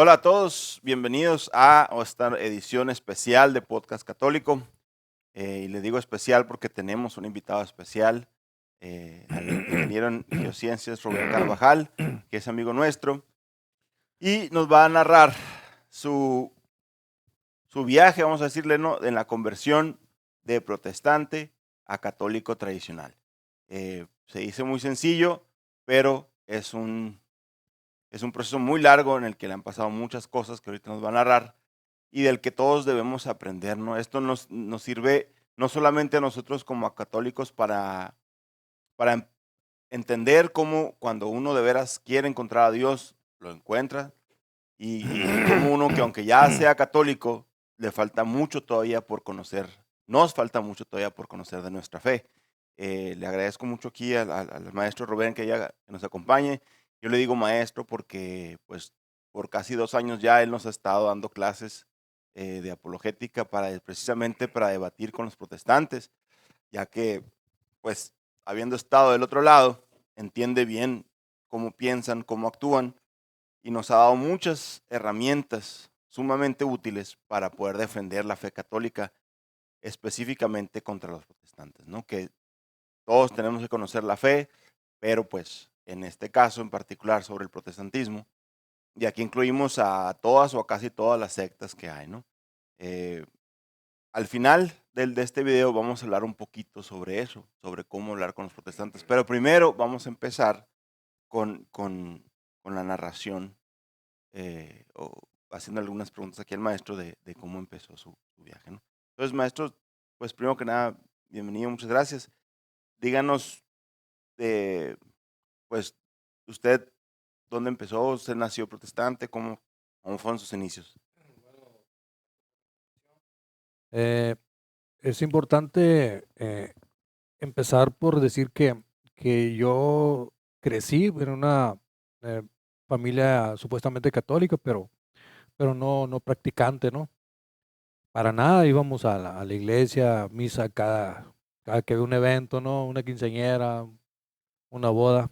Hola a todos, bienvenidos a esta edición especial de Podcast Católico. Y les digo especial porque tenemos un invitado especial, al ingeniero en geociencias Rubén Carvajal, que es amigo nuestro, y nos va a narrar su, su viaje, vamos a decirle, ¿no?, en la conversión de protestante a católico tradicional. Se dice muy sencillo, pero es un proceso muy largo en el que le han pasado muchas cosas que ahorita nos va a narrar y del que todos debemos aprender, ¿no? Esto nos sirve no solamente a nosotros como a católicos para entender cómo cuando uno de veras quiere encontrar a Dios, lo encuentra, y como uno que aunque ya sea católico, le falta mucho todavía por conocer, nos falta mucho todavía por conocer de nuestra fe. Le agradezco mucho aquí al maestro Rubén que nos acompañe. Yo le digo maestro porque pues por casi 2 años ya él nos ha estado dando clases de apologética precisamente para debatir con los protestantes, ya que pues habiendo estado del otro lado, entiende bien cómo piensan, cómo actúan y nos ha dado muchas herramientas sumamente útiles para poder defender la fe católica, específicamente contra los protestantes, ¿no? Que todos tenemos que conocer la fe, pero pues en este caso en particular sobre el protestantismo, y aquí incluimos a todas o a casi todas las sectas que hay, ¿no? Eh, Al final de este video vamos a hablar un poquito sobre eso, sobre cómo hablar con los protestantes, pero primero vamos a empezar con la narración o haciendo algunas preguntas aquí al maestro de cómo empezó su viaje, ¿no? Entonces, maestro, pues primero que nada, bienvenido, muchas gracias. Díganos, eh, pues, usted, ¿dónde empezó? ¿Usted nació protestante? ¿Cómo fueron sus inicios? Eh, es importante empezar por decir que yo crecí en una eh, familia supuestamente católica, pero no practicante, ¿no? Para nada íbamos a la iglesia, a misa cada que había un evento, ¿no? Una quinceañera, una boda.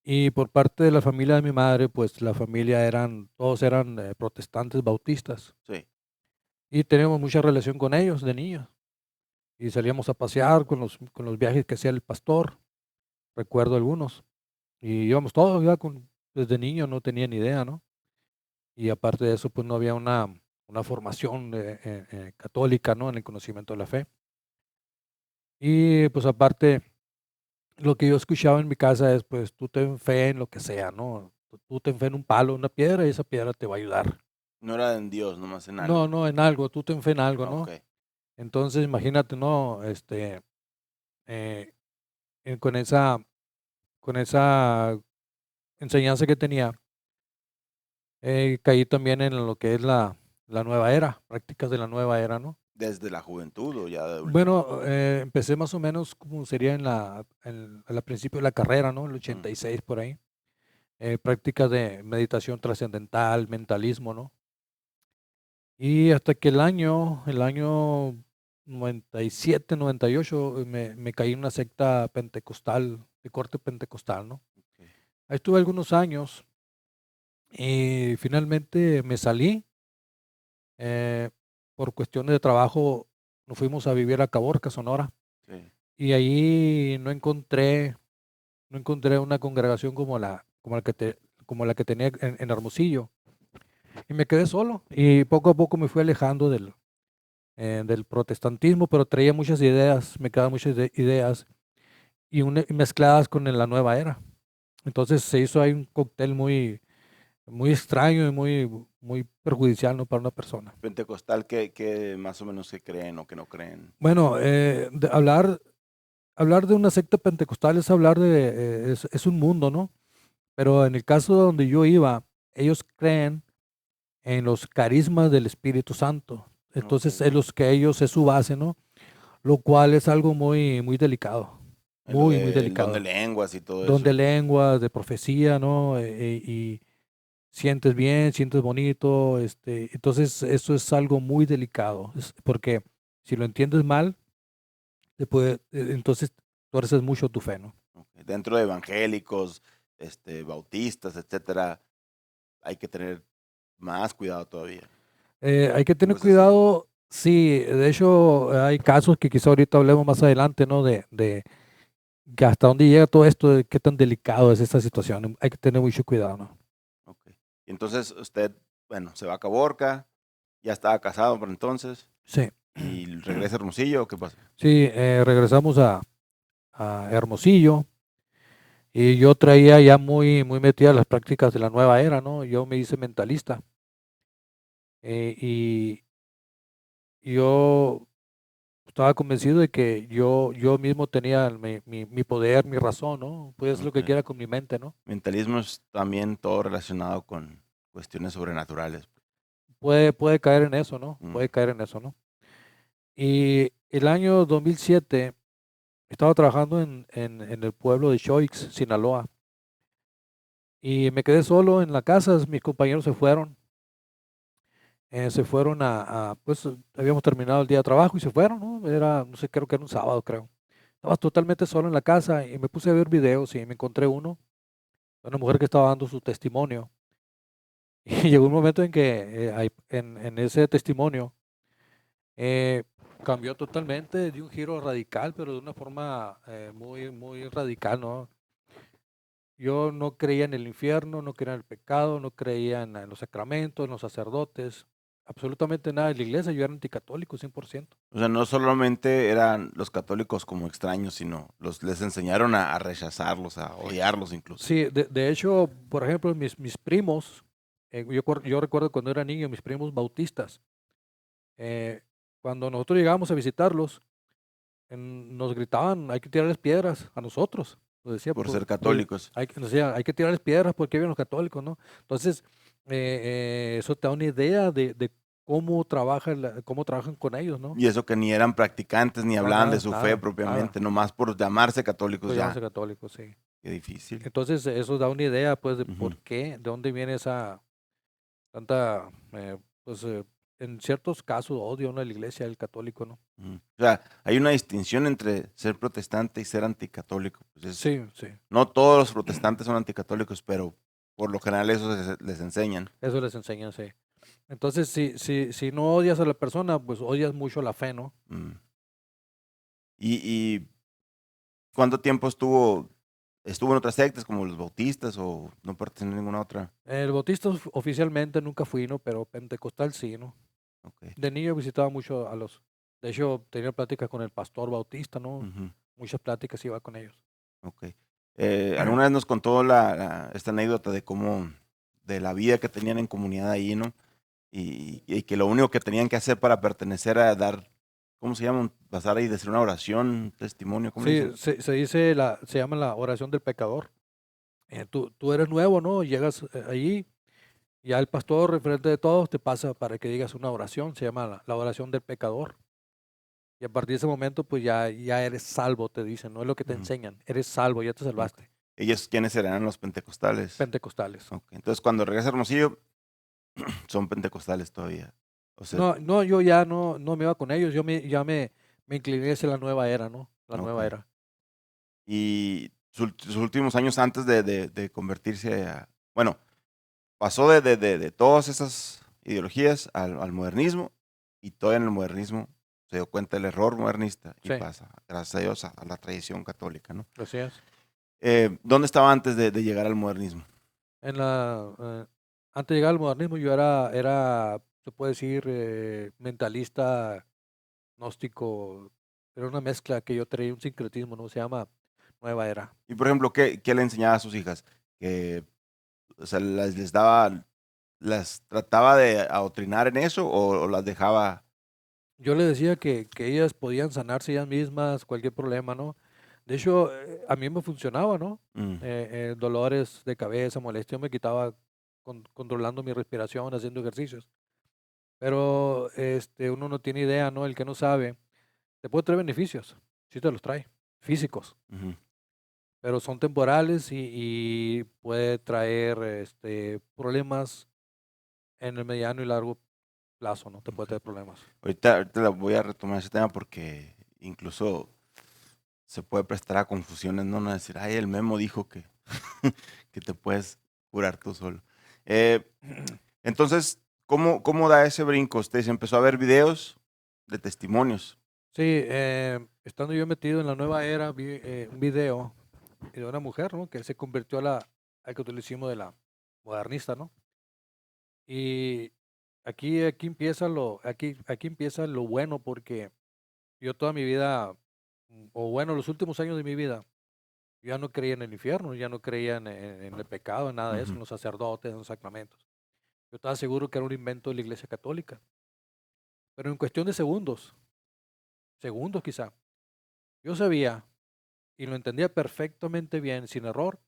Y por parte de la familia de mi madre, pues la familia todos eran protestantes bautistas. Sí. Y teníamos mucha relación con ellos de niños. Y salíamos a pasear con los viajes que hacía el pastor, recuerdo algunos. Y íbamos todos, ya desde niño no tenía ni idea, ¿no? Y aparte de eso, pues no había una formación católica, ¿no? En el conocimiento de la fe. Y pues aparte, lo que yo escuchaba en mi casa es, pues tú ten fe en lo que sea, ¿no? Tú ten fe en un palo, una piedra, y esa piedra te va a ayudar. No era en Dios, nomás en No, algo. no, en algo, tú ten fe en algo, Ok. ¿no? Entonces, imagínate, ¿no? Eh, con esa enseñanza que tenía, caí también en lo que es la nueva era, prácticas de la nueva era, ¿no? ¿Desde la juventud o ya de adulto? Bueno, empecé más o menos como sería al principio de la carrera, ¿no? El Mm. 86 por ahí. Prácticas de meditación trascendental, mentalismo, ¿no? Y hasta que el año 97, 98, me caí en una secta pentecostal, de corte pentecostal, ¿no? Ok. Ahí estuve algunos años y finalmente me salí. Eh, por cuestiones de trabajo nos fuimos a vivir a Caborca, Sonora, Sí. y ahí no encontré una congregación como la que tenía en Hermosillo, y me quedé solo, y poco a poco me fui alejando del protestantismo, pero traía muchas ideas, me quedaban muchas ideas, y mezcladas con la nueva era. Entonces se hizo ahí un cóctel muy extraño y muy perjudicial, ¿no?, para una persona. Pentecostal, que más o menos que creen o que no creen. Bueno, hablar de una secta pentecostal es hablar es un mundo, ¿no? Pero en el caso donde yo iba, ellos creen en los carismas del Espíritu Santo. Ok. Entonces, es los que ellos es su base, ¿no? Lo cual es algo muy delicado, En lo muy del don de delicado. lenguas y todo Don de eso. lenguas, de profecía, ¿no? Y sientes bien, sientes bonito, entonces eso es algo muy delicado, porque si lo entiendes mal, entonces tuerces mucho tu fe, ¿no? Ok. Dentro de evangélicos, bautistas, etcétera, hay que tener más cuidado todavía. Hay que tener Pues así. cuidado, sí, de hecho hay casos que quizá ahorita hablemos más adelante, ¿no? De que hasta dónde llega todo esto, de qué tan delicado es esta situación. Hay que tener mucho cuidado, ¿no? Ok. Y entonces usted, bueno, se va a Caborca, ya estaba casado por entonces, Sí. y regresa a Hermosillo, ¿o qué pasa? Sí, regresamos a Hermosillo y yo traía ya muy metida las prácticas de la nueva era, ¿no? Yo me hice mentalista y yo estaba convencido de que yo mismo tenía mi poder, mi razón, ¿no? Puedes hacer lo Ok. que quiera con mi mente, ¿no? Mentalismo es también todo relacionado con cuestiones sobrenaturales. Puede caer en eso, ¿no? Mm, Puede caer en eso, ¿no? Y el año 2007 estaba trabajando en el pueblo de Choix, Sinaloa, y me quedé solo en la casa, mis compañeros se fueron pues habíamos terminado el día de trabajo y se fueron, ¿no? Era, no sé, creo que era un sábado, creo. Estaba totalmente solo en la casa y me puse a ver videos y me encontré uno, de una mujer que estaba dando su testimonio. Y llegó un momento en que en ese testimonio eh, cambió totalmente, dio un giro radical, pero de una forma muy radical, ¿no? Yo no creía en el infierno, no creía en el pecado, no creía en los sacramentos, en los sacerdotes, absolutamente nada de la iglesia. Yo era anticatólico, 100%. O sea, no solamente eran los católicos como extraños, sino les enseñaron a rechazarlos, a odiarlos incluso. Sí, de hecho, por ejemplo, mis primos, yo recuerdo cuando era niño, mis primos bautistas, eh, cuando nosotros llegábamos a visitarlos, nos gritaban, hay que tirarles piedras a nosotros, nos decía, Por ser católicos. nos decía, hay que tirarles piedras porque viven los católicos, ¿no? Entonces, eso te da una idea de cómo trabajan con ellos, ¿no? Y eso que ni eran practicantes, ni No, hablaban de nada, su fe nada, nada. propiamente, nomás por llamarse católicos Pues llamarse ya. católicos, sí. Qué difícil. Entonces, eso da una idea, pues, de Ujú, por qué, de dónde viene esa tanta, pues, en ciertos casos, odio, ¿no? A la iglesia, el católico, ¿no? ujú. O sea, hay una distinción entre ser protestante y ser anticatólico. Pues Sí, sí. no todos los protestantes son anticatólicos, pero por lo general eso les enseñan. Eso les enseñan, sí. Entonces, si no odias a la persona, pues odias mucho la fe, ¿no? Mm. ¿Y cuánto tiempo estuvo en otras sectas como los bautistas o no pertenece a ninguna otra? El bautista oficialmente nunca fui, ¿no? Pero pentecostal sí, ¿no? Ok. De niño visitaba mucho de hecho, tenía pláticas con el pastor bautista, ¿no? Ujú, Muchas pláticas iba con ellos. ok. Alguna vez nos contó esta anécdota de cómo, de la vida que tenían en comunidad ahí, ¿no? Y que lo único que tenían que hacer para pertenecer a dar, ¿cómo se llama? Pasar ahí, decir una oración, un testimonio, ¿cómo le Sí, dicen? se llama la oración del pecador. Tú eres nuevo, ¿no? Llegas allí, ya el pastor, referente de todos, te pasa para que digas una oración, se llama la oración del pecador. Y a partir de ese momento, pues ya eres salvo, te dicen, no es lo que te Ujú, enseñan, eres salvo, ya te ok. salvaste. ¿Ellos quiénes serán los pentecostales? Pentecostales. Ok. Entonces, cuando regresa a Hermosillo, son pentecostales todavía. O sea, No, no, yo ya no me iba con ellos, me incliné hacia la nueva era, ¿no? La ok. nueva era. Y sus últimos años antes de convertirse a... Bueno, pasó de todas esas ideologías al modernismo y todavía en el modernismo se dio cuenta del error modernista y Sí, pasa, gracias a Dios, a la tradición católica, ¿no? así es. ¿Dónde estaba antes de llegar al modernismo? Antes de llegar al modernismo, yo se puede decir, mentalista, gnóstico, era una mezcla que yo traía, un sincretismo, ¿no? Se llama Nueva Era. Y por ejemplo, ¿qué le enseñaba a sus hijas? Que, o sea, les daba, las trataba de adoctrinar en eso o las dejaba. Yo le decía que ellas podían sanarse ellas mismas, cualquier problema, ¿no? De hecho, a mí me funcionaba, ¿no? Mm, Dolores de cabeza, molestia, me quitaba controlando mi respiración, haciendo ejercicios. Pero uno no tiene idea, ¿no? El que no sabe, te puede traer beneficios, sí te los trae, físicos, ujú, pero son temporales y puede traer problemas en el mediano y largo plazo, ¿no? Te puede ok. traer problemas. Ahorita voy a retomar ese tema porque incluso se puede prestar a confusiones, no decir, ay, el Memo dijo que, que te puedes curar tú solo. Eh, entonces, ¿cómo da ese brinco? Usted se empezó a ver videos de testimonios. Sí, estando yo metido en la nueva era, vi un video de una mujer, ¿no? Que se convirtió al catolicismo de la modernista, ¿no? Y aquí empieza lo bueno, porque yo toda mi vida, o bueno, los últimos años de mi vida, yo ya no creía en el infierno, ya no creía en el pecado, en nada de eso, en Ujú. los sacerdotes, en los sacramentos. Yo estaba seguro que era un invento de la Iglesia Católica, pero en cuestión de segundos quizá, yo sabía y lo entendía perfectamente bien, sin error,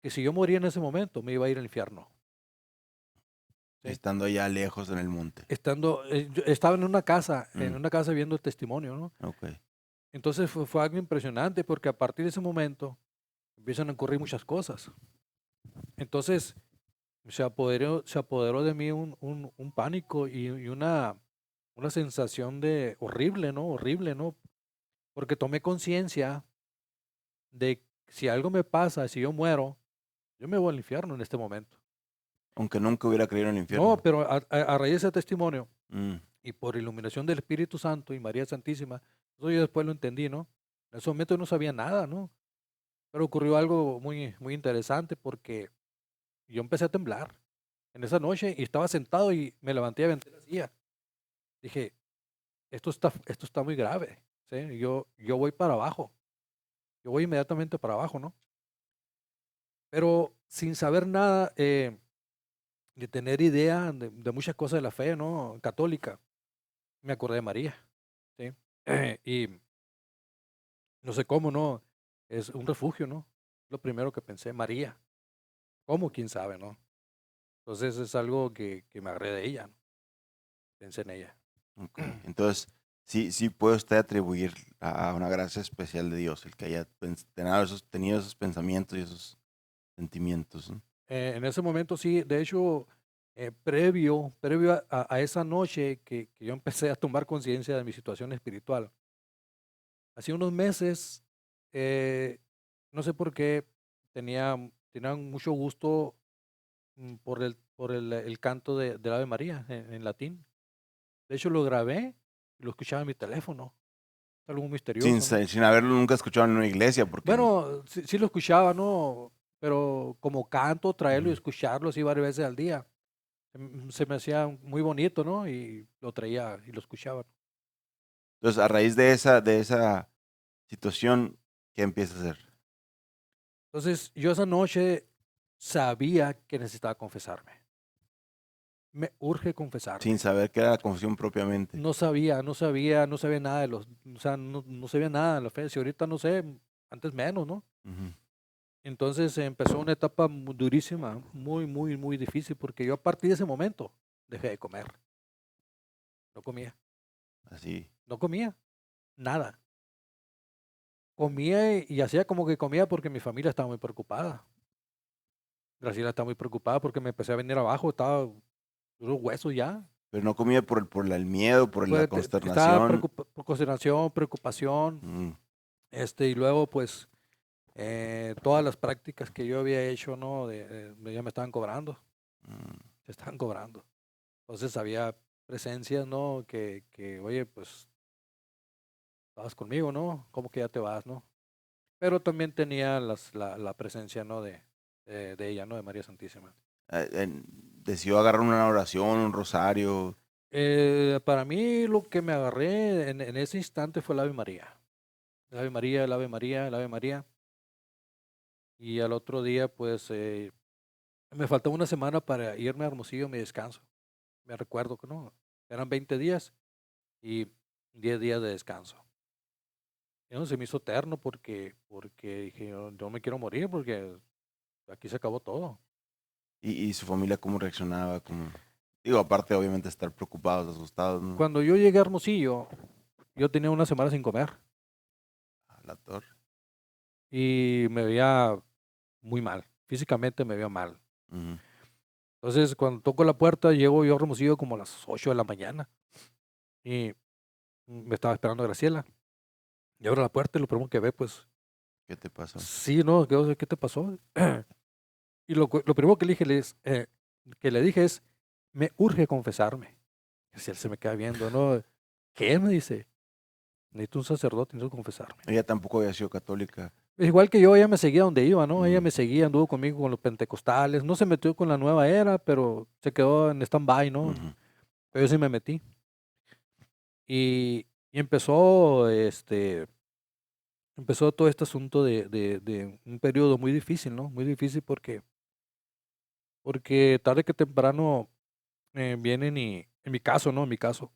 que si yo moría en ese momento me iba a ir al infierno. ¿Sí? Estando allá lejos en el monte. Yo estaba en Mm, una casa viendo el testimonio, ¿no? ok. Entonces fue algo impresionante, porque a partir de ese momento empiezan a ocurrir muchas cosas. Entonces se apoderó de mí un pánico y una sensación de horrible, ¿no? Horrible, ¿no? Porque tomé conciencia de si algo me pasa, si yo muero, yo me voy al infierno en este momento. Aunque nunca hubiera creído en el No, infierno. pero a raíz de ese testimonio Mm, y por iluminación del Espíritu Santo y María Santísima, eso yo después lo entendí, ¿no? En ese momento yo no sabía nada, ¿no? Pero ocurrió algo muy, muy interesante, porque yo empecé a temblar en esa noche y estaba sentado y me levanté y aventé la silla. Dije, esto está muy grave, ¿sí? Yo voy para abajo, yo voy inmediatamente para abajo, ¿no? Pero sin saber nada, de tener idea de muchas cosas de la fe, ¿no? Católica, me acordé de María, ¿sí? Y no sé cómo, ¿no? Es un refugio, ¿no? Lo primero que pensé, María. ¿Cómo? ¿Quién sabe, no? Entonces es algo que me agarré de ella, ¿no? Pensé en ella. ok. Entonces, sí puede usted atribuir a una gracia especial de Dios el que haya tenido esos pensamientos y esos sentimientos, ¿no? En ese momento sí, de hecho, previo a esa noche que yo empecé a tomar conciencia de mi situación espiritual, hace unos meses, eh, no sé por qué, tenía mucho gusto, por el canto del Ave María en latín. De hecho, lo grabé y lo escuchaba en mi teléfono. Es algo misterioso, ¿no? Sin haberlo nunca escuchado en una iglesia, porque... Bueno, sí lo escuchaba, ¿no? Pero como canto, traerlo y Ujú. escucharlo así varias veces al día, se me hacía muy bonito, ¿no? Y lo traía y lo escuchaba. Entonces, a raíz de esa situación, ¿qué empieza a hacer? Entonces, yo esa noche sabía que necesitaba confesarme. Me urge Sin confesarme. saber qué era la confesión propiamente. No sabía nada o sea, no sabía nada de la fe. Si ahorita no sé, antes menos, ¿no? Ujú. Entonces empezó una etapa durísima, muy, muy, muy difícil, porque yo a partir de ese momento dejé de comer. No comía, Así. no comía, nada. Comía y hacía como que comía porque mi familia estaba muy preocupada. Graciela estaba muy preocupada porque me empecé a venir abajo, estaba los huesos ya. Pero no comía por el miedo, por la Pues estaba consternación. por consideración, preocupación, Mm, y luego pues todas las prácticas que yo había hecho, ¿no? Ya me estaban cobrando, mm. se estaban cobrando. Entonces había presencias, ¿no? Oye, pues estabas conmigo, ¿no? ¿Cómo que ya te vas, no? Pero también tenía la presencia, ¿no? De ella, ¿no? De María Santísima. Decidió agarrar una oración, un rosario. Para mí lo que me agarré en ese instante fue el Ave María. El Ave María, el Ave María, el Ave María. Y al otro día, pues, me faltaba una semana para irme a Hermosillo a mi descanso. Me recuerdo que no, eran 20 días y 10 días de descanso. Y no, se me hizo eterno, porque dije, yo me quiero morir porque aquí se acabó todo. Y su familia cómo reaccionaba, digo, aparte obviamente estar preocupados, asustados, ¿no? Cuando yo llegué a Hermosillo, yo tenía una semana sin comer A la torre. y me veía muy mal, físicamente me veía mal. Ujú. Entonces, cuando toco la puerta, llego yo a Hermosillo como a las 8 de la mañana y me estaba esperando Graciela. Y abro la puerta y lo primero que ve, pues, ¿Qué te pasó? sí, ¿no? ¿Qué te pasó? Y lo primero que le dije es, que le dije es, me urge confesarme. Si él se me queda viendo, ¿no? ¿Qué? Me dice, necesito un sacerdote, necesito confesarme. Ella tampoco había sido católica. Igual que yo, ella me seguía donde iba, ¿no? Ella Mm, me seguía, anduvo conmigo con los pentecostales, no se metió con la nueva era, pero se quedó en stand-by, ¿no? ujú. Pero yo sí me metí. Y empezó todo este asunto de un periodo muy difícil, ¿no? Muy difícil porque tarde que temprano vienen y, en mi caso, ¿no? En mi caso,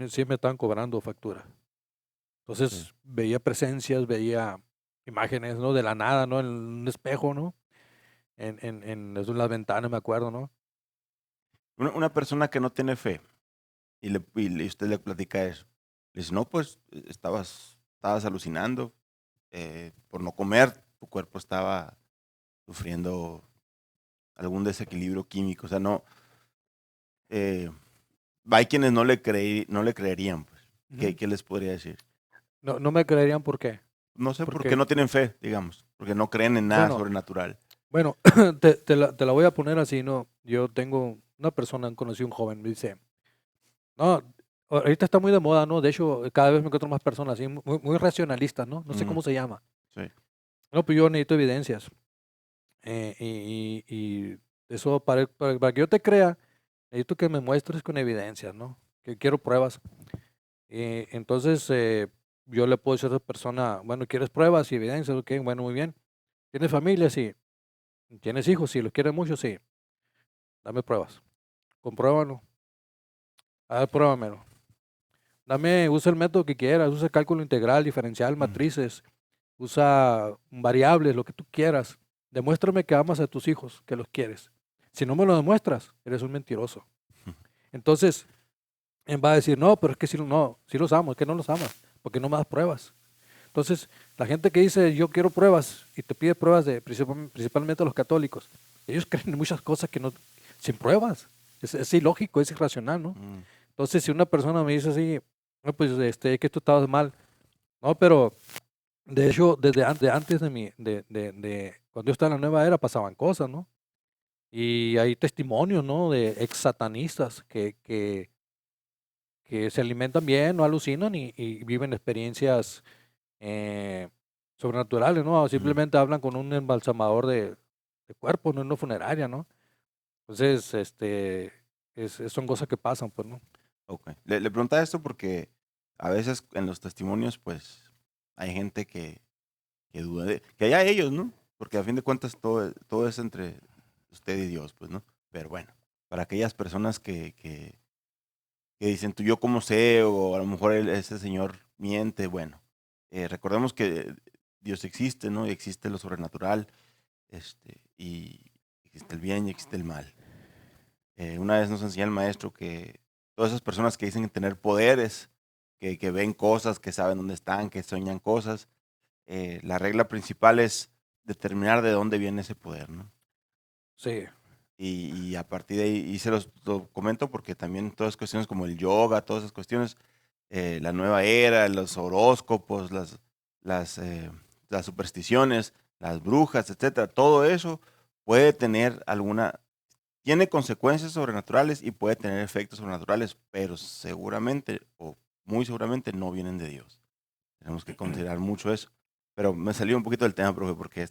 sí me estaban cobrando factura. Sí. Entonces veía presencias, veía imágenes, ¿no? De la nada, ¿no? En un espejo, ¿no? En las ventanas, me acuerdo, ¿no? Una persona que no tiene fe y usted le platica eso. Le dice, no, pues estabas alucinando por no comer, tu cuerpo estaba sufriendo algún desequilibrio químico. O sea, no, eh, hay quienes no le creerían, pues. Ujú. ¿Qué les podría decir? No, no me creerían por qué. No sé, porque Porque, no tienen fe, digamos, porque no creen en nada bueno, sobrenatural. bueno, te la voy a poner así, ¿no? Yo tengo una persona, conocí un joven, me dice, no, ahorita está muy de moda, ¿no? De hecho, cada vez me encuentro más personas así, muy racionalistas, ¿no? No sé Mm, cómo se llama. sí. No, pues yo necesito evidencias. Y eso, para que yo te crea, necesito que me muestres con evidencias, ¿no? Que quiero pruebas. Entonces, yo le puedo decir a esa persona, bueno, ¿quieres pruebas y evidencias? Ok, bueno, muy bien. ¿Tienes familia? Sí. ¿Tienes hijos? Sí. ¿Los quieres mucho? Sí. Dame pruebas. Compruébalo. A ver, pruébamelo. Usa el método que quieras, usa cálculo integral, diferencial, Mm, matrices, usa variables, lo que tú quieras. Demuéstrame que amas a tus hijos, que los quieres. Si no me lo demuestras, eres un mentiroso. Entonces, él va a decir, no, pero es que si no, si los amo, es que no los amas, porque no me das pruebas. Entonces, la gente que dice, yo quiero pruebas, y te pide pruebas principalmente los católicos, ellos creen en muchas cosas que no, sin pruebas. Es ilógico, es irracional, ¿no? mm, Entonces, si una persona me dice así, no, pues que tú estabas mal, no, pero de hecho, desde antes de cuando yo estaba en la nueva era pasaban cosas, ¿no? Y hay testimonios, ¿no? De ex satanistas que se alimentan bien, no alucinan y viven experiencias eh, sobrenaturales, ¿no? mm. Simplemente hablan con un embalsamador de cuerpo, no en una funeraria, ¿no? Entonces, son cosas que pasan, pues, ¿no? Ok. Le preguntaba esto porque a veces en los testimonios, pues, hay gente que duda que haya ellos, ¿no? Porque a fin de cuentas todo es entre usted y Dios, pues, ¿no? Pero bueno, para aquellas personas que dicen, tú yo cómo sé, o a lo mejor ese señor miente, bueno, recordemos que Dios existe, ¿no? Y existe lo sobrenatural, y existe el bien y existe el mal. Una vez nos enseñó el maestro que todas esas personas que dicen tener poderes, que ven cosas, que saben dónde están, que sueñan cosas, la regla principal es determinar de dónde viene ese poder, ¿no? Sí. Y a partir de ahí, y lo comento porque también todas cuestiones como el yoga, todas esas cuestiones, la nueva era, los horóscopos, las, eh, las supersticiones, las brujas, etcétera, todo eso puede tener tiene consecuencias sobrenaturales y puede tener efectos sobrenaturales, pero seguramente o muy seguramente no vienen de Dios. Tenemos que considerar mucho eso. Pero me salió un poquito del tema, profe, porque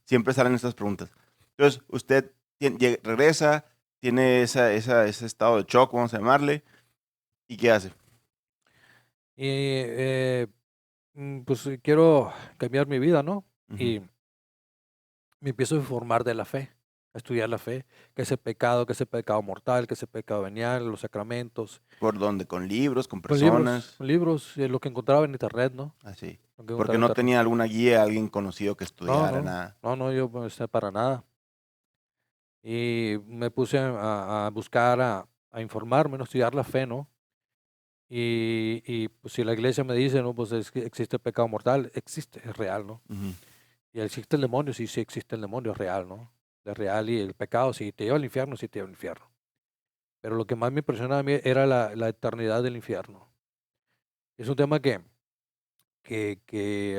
siempre salen estas preguntas. Entonces, usted regresa, tiene ese estado de shock, vamos a llamarle, ¿y qué hace? Y pues quiero cambiar mi vida, ¿no? Ujú. Y me empiezo a informar de la fe, a estudiar la fe, que es el pecado mortal, que es el pecado venial, los sacramentos, ¿Por dónde? ¿Con libros, con personas? con libros, lo que encontraba en internet, ¿no? Así. Lo que Porque encontraba en no internet. tenía alguna guía, alguien conocido que No, estudiara, no, nada. no, no, yo pues, para nada. Y me puse a buscar, a informarme, ¿no? Estudiar la fe, ¿no? Y pues si la iglesia me dice, ¿no? Pues es que existe el pecado mortal, existe, es real, ¿no? Ujú. Y existe el demonio, sí, sí existe el demonio, es real, ¿no? Es real y el pecado, si te lleva al infierno, sí te lleva al infierno. Pero lo que más me impresionaba a mí era la eternidad del infierno. Es un tema que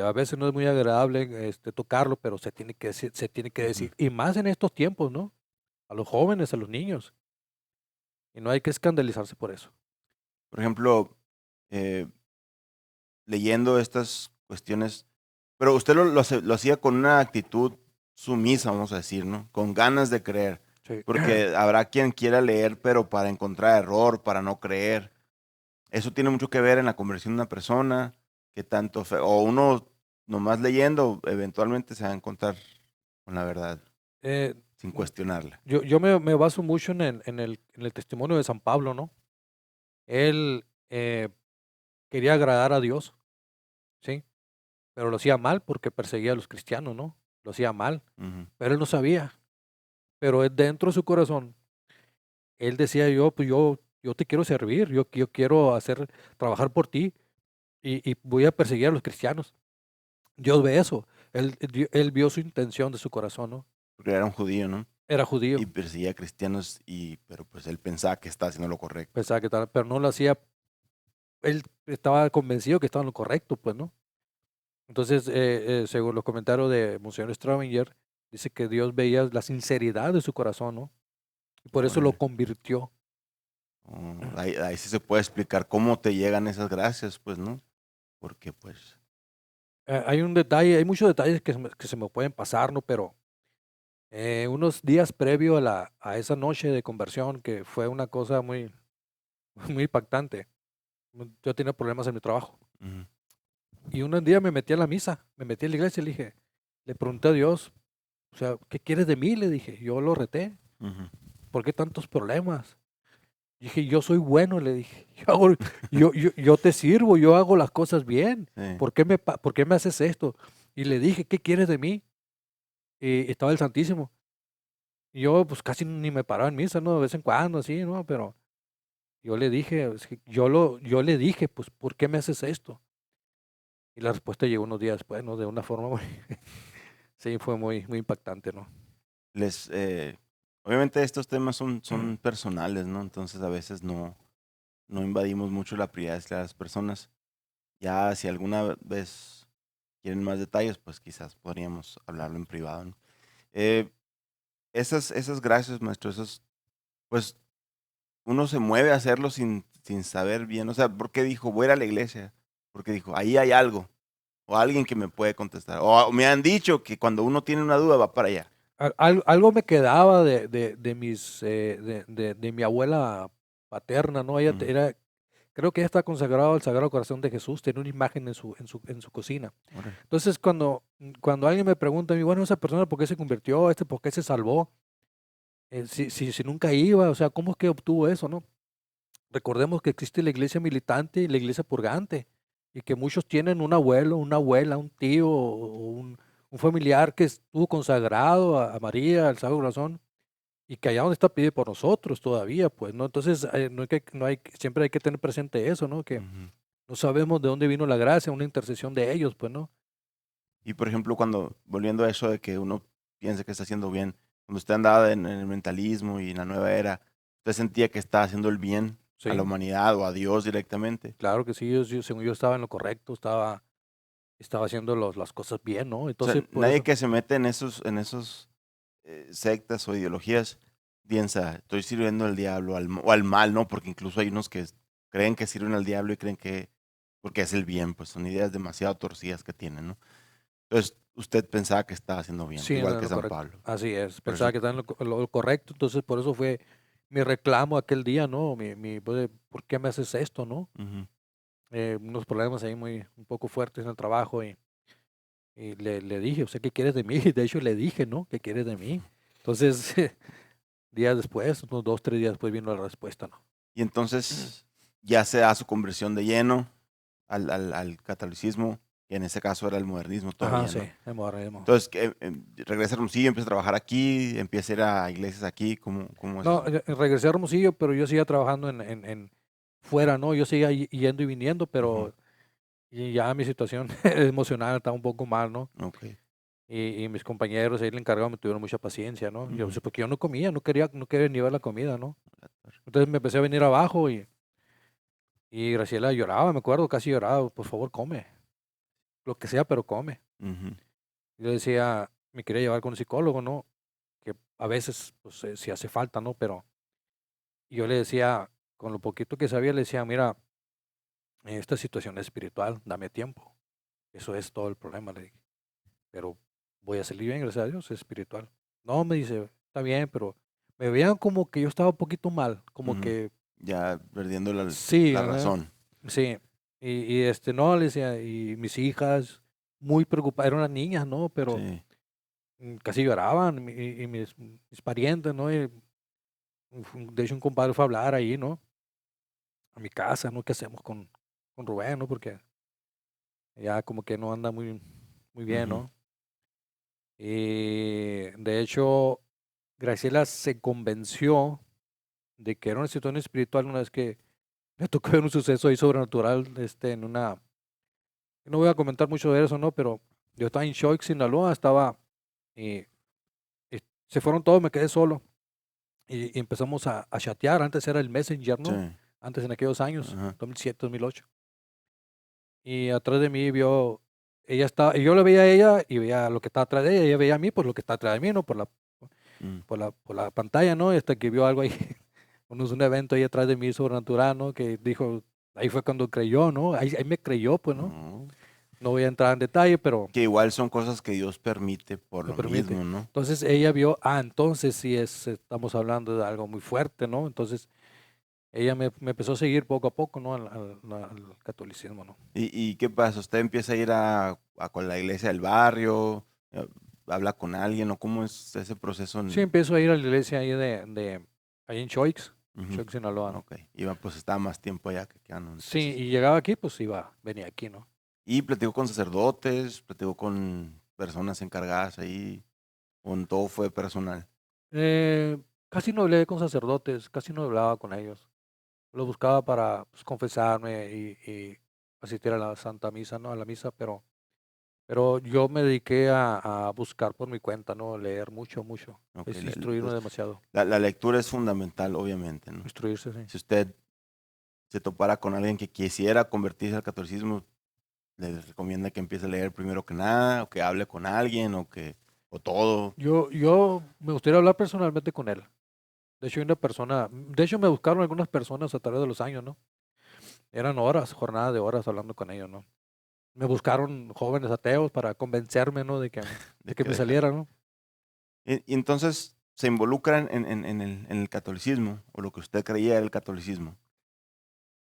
a veces no es muy agradable tocarlo, pero se tiene que decir, se tiene que Ujú. decir. Y más en estos tiempos, ¿no? a los jóvenes, a los niños. Y no hay que escandalizarse por eso. Por ejemplo, eh, leyendo estas cuestiones, pero usted lo hacía con una actitud sumisa, vamos a decir, ¿no? Con ganas de creer. Sí. Porque habrá quien quiera leer, pero para encontrar error, para no creer. Eso tiene mucho que ver en la conversión de una persona, que tanto, o uno nomás leyendo, eventualmente se va a encontrar con la verdad, Eh, sin cuestionarla. yo me baso mucho en el testimonio de San Pablo, ¿no? Él quería agradar a Dios, ¿sí? Pero lo hacía mal porque perseguía a los cristianos, ¿no? Lo hacía mal, Ujú. pero él no sabía. Pero dentro de su corazón, él decía, yo te quiero servir, yo quiero trabajar por ti y voy a perseguir a los cristianos. Dios ve eso. Él vio su intención de su corazón, ¿no? Porque era un judío, ¿no? Era Y judío, perseguía a cristianos, pero pues él pensaba que estaba haciendo lo correcto. pensaba que tal, pero no lo hacía. Él estaba convencido que estaba en lo correcto, pues, ¿no? Entonces, según los comentarios de Monseñor Straubinger, dice que Dios veía la sinceridad de su corazón, ¿no? Y por eso lo Órale. convirtió. Ahí sí se puede explicar cómo te llegan esas gracias, pues, ¿no? Porque, pues, Hay un detalle, hay muchos detalles que se me pueden pasar, ¿no? Pero unos días previo a esa noche de conversión, que fue una cosa muy, muy impactante, yo tenía problemas en mi trabajo. ujú, Y un día me metí a la misa, me metí a la iglesia y le pregunté a Dios, o sea, ¿qué quieres de mí? Le dije, yo lo reté, ujú. ¿por qué tantos problemas? Dije, yo soy bueno, le dije, yo te sirvo, yo hago las cosas bien, Sí. ¿por qué me haces esto? Y le dije, ¿qué quieres de mí? Y estaba el Santísimo. Y yo pues casi ni me paraba en misa, ¿no? De vez en cuando, así, ¿no? Pero yo le dije, es que yo le dije, pues, ¿por qué me haces esto? Y la respuesta llegó unos días después, ¿no? De una forma muy, sí, fue muy, muy impactante, ¿no? Les, obviamente estos temas son personales, ¿no? Entonces a veces no invadimos mucho la privacidad de las personas. Ya si alguna vez quieren más detalles, pues quizás podríamos hablarlo en privado, ¿no? Eh, esas gracias, maestro, pues uno se mueve a hacerlo sin saber bien. O sea, ¿por qué dijo, voy a ir a la iglesia? Porque dijo, ahí hay algo. O alguien que me puede contestar. O me han dicho que cuando uno tiene una duda va para allá. Algo me quedaba de mi abuela paterna, ¿no? Ujú, Creo que ella está consagrada al Sagrado Corazón de Jesús, tiene una imagen en su cocina. órale, Entonces, cuando alguien me pregunta a mí, bueno, esa persona, ¿por qué se convirtió? ¿Por qué se salvó? Si nunca iba, o sea, ¿cómo es que obtuvo eso, no? Recordemos que existe la iglesia militante y la iglesia purgante, y que muchos tienen un abuelo, una abuela, un tío o un familiar que estuvo consagrado a María, al Sagrado Corazón, y que allá donde está pide por nosotros todavía, pues, ¿no? Entonces, siempre hay que tener presente eso, ¿no? Que ujú. no sabemos de dónde vino la gracia, una intercesión de ellos, pues, ¿no? Y por ejemplo, volviendo a eso de que uno piensa que está haciendo bien, cuando usted andaba en el mentalismo y en la nueva era, usted sentía que estaba haciendo el bien a la Sí, humanidad o a Dios directamente. claro que sí, según yo estaba en lo correcto, estaba haciendo las cosas bien, ¿no? O sea, Entonces, por nadie eso, que se mete en esos sectas o ideologías piensa, estoy sirviendo al diablo o al mal, ¿no? Porque incluso hay unos que creen que sirven al diablo y creen que, porque es el bien, pues son ideas demasiado torcidas que tienen, ¿no? Entonces, usted pensaba que estaba haciendo bien, sí, igual en que lo San correcto. Pablo. Así es, Por pensaba eso, que estaba en lo correcto, entonces por eso fue mi reclamo aquel día, ¿no? Pues, ¿por qué me haces esto, no? ujú. Unos problemas ahí un poco fuertes en el trabajo y le dije, o sea, ¿qué quieres de mí? De hecho, le dije, ¿no? ¿Qué quieres de mí? Entonces, días después, unos 2, 3 días después vino la respuesta, ¿no? Y entonces ya se da su conversión de lleno al catolicismo, que en ese caso era el modernismo Ajá, todavía, sí, ¿no? hemorragismo. Entonces, regresa a Hermosillo, empieza a trabajar aquí, empieza a ir a iglesias aquí, ¿cómo es No, eso? regresé a Hermosillo, pero yo seguía trabajando fuera, ¿no? Yo seguía yendo y viniendo, Ujú, pero y ya mi situación emocional estaba un poco mal, ¿no? ok. Y mis compañeros ahí, el encargado, me tuvieron mucha paciencia, ¿no? Yo, Ujú, pues, porque yo no comía, no quería ni ver la comida, ¿no? Entonces me empecé a venir abajo y Graciela lloraba, me acuerdo, casi lloraba, por favor, come, lo que sea, pero come. ujú, Yo decía, me quería llevar con un psicólogo, ¿no? que a veces pues, sí hace falta, ¿no? Pero yo le decía, con lo poquito que sabía, le decía, mira, esta situación es espiritual, dame tiempo. Eso es todo el problema, le dije. Pero voy a salir bien, gracias a Dios, es espiritual. No, me dice, está bien, pero me veían como que yo estaba un poquito mal, como Ujú. que Ya perdiendo sí, la ajá, razón. sí. No, le decía, y mis hijas muy preocupadas, eran unas niñas, ¿no? Pero Sí. casi lloraban, y mis parientes, ¿no? Y, de hecho, un compadre fue a hablar ahí, ¿no? A mi casa, ¿no? ¿Qué hacemos con Rubén, ¿no? Porque ya como que no anda muy bien, Ujú. ¿no? Y de hecho, Graciela se convenció de que era una situación espiritual una vez que me tocó ver un suceso ahí sobrenatural, en una, no voy a comentar mucho de eso, ¿no? Pero yo estaba en Shock, Sinaloa, estaba, y, y se fueron todos, me quedé solo, y empezamos a chatear, antes era el Messenger, Sí. ¿no? Antes en aquellos años, Ajá. 2007, 2008. Y atrás de mí vio, ella estaba, y yo le veía a ella y veía lo que estaba atrás de ella, y ella veía a mí, pues lo que está atrás de mí, ¿no? Mm. Por la pantalla, ¿no? Y hasta que vio algo ahí, un evento ahí atrás de mí sobrenatural, ¿no? Que dijo, ahí fue cuando creyó, ¿no? Ahí me creyó, pues, ¿no? No. No voy a entrar en detalle, pero Que igual son cosas que Dios permite por me lo permite. mismo, ¿no? Entonces ella vio, entonces sí estamos hablando de algo muy fuerte, ¿no? Entonces ella me empezó a seguir poco a poco, ¿no? Al catolicismo, ¿no? ¿Y qué pasa? ¿Usted empieza a ir con la iglesia del barrio? ¿Habla con alguien? ¿O cómo es ese proceso? Sí, empiezo a ir a la iglesia ahí ahí en Ujú. Choix, Sinaloa, ¿no? Ok. Iba, pues estaba más tiempo allá que acá, ¿no? Sí, Entonces. y llegaba aquí, pues venía aquí, ¿no? Y platicó con sacerdotes, platicó con personas encargadas ahí, con todo fue personal. Eh, Casi no hablé con sacerdotes, casi no hablaba con ellos. Lo buscaba para pues, confesarme y asistir a la Santa Misa, ¿no? A la misa, pero yo me dediqué a buscar por mi cuenta, ¿no? Leer mucho. Ok, Es instruirme entonces, demasiado. la lectura es fundamental, obviamente, ¿no? Instruirse, sí. Si usted se topara con alguien que quisiera convertirse al catolicismo, le recomienda que empiece a leer primero que nada, o que hable con alguien, o todo. Yo me gustaría hablar personalmente con él. De hecho, de hecho me buscaron algunas personas a través de los años, ¿no? Eran horas, jornadas de horas hablando con ellos, ¿no? Me buscaron jóvenes ateos para convencerme, ¿no? De De que que me dejar. saliera, ¿no? Y entonces se involucran en el catolicismo, o lo que usted creía era el catolicismo.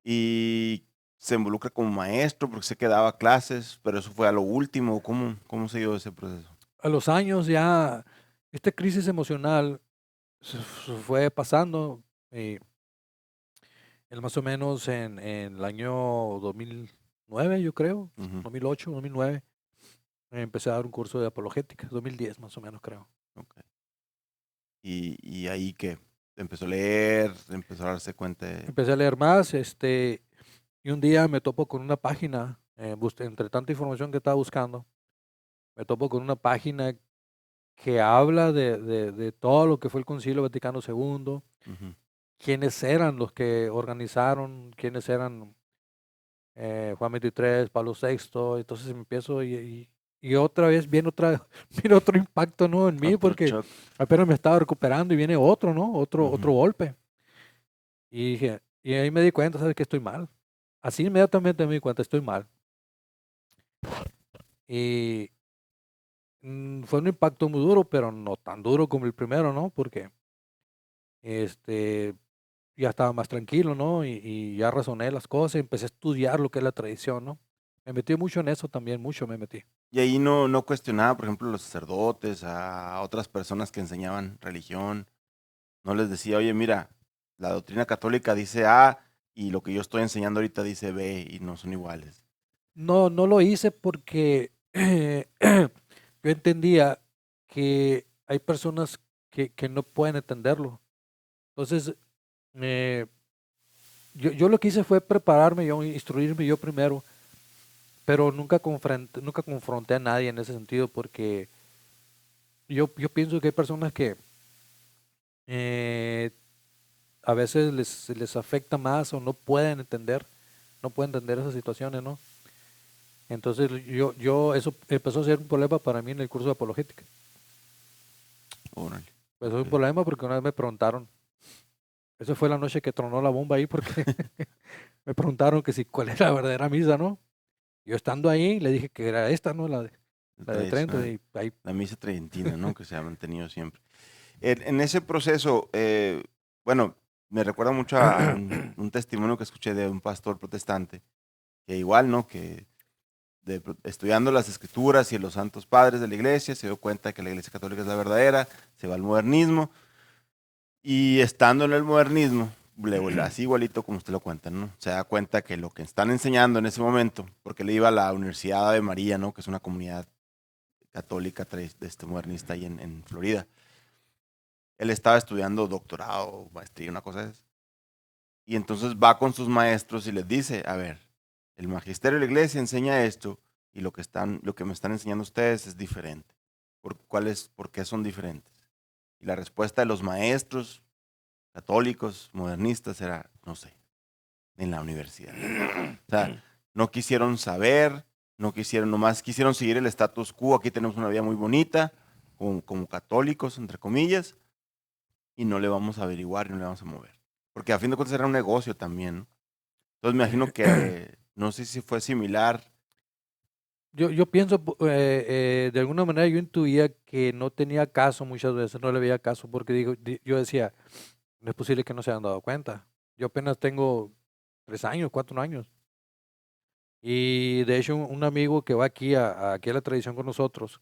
Y se involucra como maestro porque sé que daba clases, pero eso fue a lo último. ¿Cómo se dio ese proceso? A los años ya, esta crisis emocional se fue pasando. Y él más o menos en el año 2009, yo creo, Ujú. 2008, 2009, empecé a dar un curso de apologética, 2010 más o menos creo. Ok. Y ahí que empezó a leer, empezó a darse cuenta de... Empecé a leer más, y un día me topo con una página, entre tanta información que estaba buscando, me topo con una página que habla de todo lo que fue el Concilio Vaticano II, Ujú. quiénes eran los que organizaron, quiénes eran Juan 23, Pablo VI, entonces empiezo y otra vez viene viene otro impacto, ¿no? En mí, Otro porque shock. apenas me estaba recuperando y viene otro, ¿no? Ujú. Otro golpe. Y dije, y ahí me di cuenta, ¿sabes? Que estoy mal. Así inmediatamente me di cuenta, estoy mal. Y fue un impacto muy duro, pero no tan duro como el primero, ¿no? Porque este, ya estaba más tranquilo, ¿no? Y ya razoné las cosas, empecé a estudiar lo que es la tradición, ¿no? Me metí mucho en eso también, mucho me metí. Y ahí no cuestionaba, por ejemplo, a los sacerdotes, a otras personas que enseñaban religión. No les decía, oye, mira, la doctrina católica dice A y lo que yo estoy enseñando ahorita dice B y no son iguales. No, no lo hice porque yo entendía que hay personas que no pueden entenderlo. Entonces, eh, yo lo que hice fue prepararme yo, instruirme yo primero, pero nunca confronté a nadie en ese sentido porque yo pienso que hay personas que eh, a veces les afecta más o no pueden entender esas situaciones, ¿no? Entonces eso empezó a ser un problema para mí en el curso de apologética. Órale. Pues es un Ok. problema porque una vez me preguntaron, esa fue la noche que tronó la bomba ahí porque me preguntaron que si cuál era la verdadera misa, ¿no? Yo estando ahí le dije que era esta, ¿no? La de Trento Tradicional. y ahí, La misa tridentina, ¿no? Que se ha mantenido siempre. En ese proceso, bueno, me recuerda mucho a un testimonio que escuché de un pastor protestante, que igual, ¿no? Que estudiando las escrituras y los santos padres de la iglesia, se dio cuenta que la iglesia católica es la verdadera, se va al modernismo, y estando en el modernismo, así igualito como usted lo cuenta, ¿no? Se da cuenta que lo que están enseñando en ese momento, porque le iba a la Universidad de María, ¿no? Que es una comunidad católica modernista ahí en Florida. Él estaba estudiando doctorado, maestría, una cosa de esas. Y entonces va con sus maestros y les dice, a ver, el magisterio de la iglesia enseña esto y lo que me están enseñando ustedes es diferente. ¿Por qué son diferentes? Y la respuesta de los maestros católicos, modernistas, era, no sé, en la universidad. O sea, no quisieron saber, no quisieron, nomás quisieron seguir el status quo. Aquí tenemos una vida muy bonita, como católicos, entre comillas, y no le vamos a averiguar, no le vamos a mover. Porque a fin de cuentas era un negocio también, ¿no? Entonces me imagino que, no sé si fue similar. yo pienso, de alguna manera yo intuía que no tenía caso muchas veces, no le veía caso porque yo decía, no es posible que no se hayan dado cuenta. Yo apenas tengo 3 años, 4 años. Y de hecho un amigo que va aquí a la tradición con nosotros,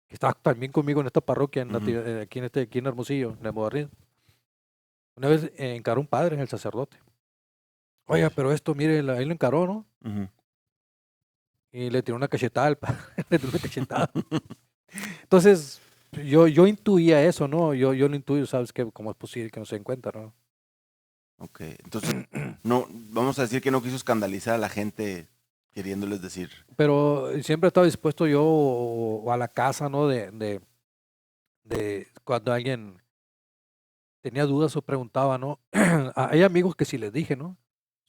que está también conmigo en esta parroquia, Ujú. aquí en Hermosillo, en el Modernismo, una vez encaró un padre en el sacerdote. Oiga, Órale. pero esto, mire, ahí lo encaró, ¿no? Ujú. Y le tiró una cachetada al padre, le tiró una cachetada. Entonces, yo intuía eso, ¿no? Yo lo intuyo, ¿sabes qué? ¿Cómo es posible que no se den cuenta, no? Ok, entonces, no, vamos a decir que no quiso escandalizar a la gente queriéndoles decir. Pero siempre estaba dispuesto yo o a la casa, ¿no? De cuando alguien tenía dudas o preguntaba, ¿no? Hay amigos que sí les dije, ¿no?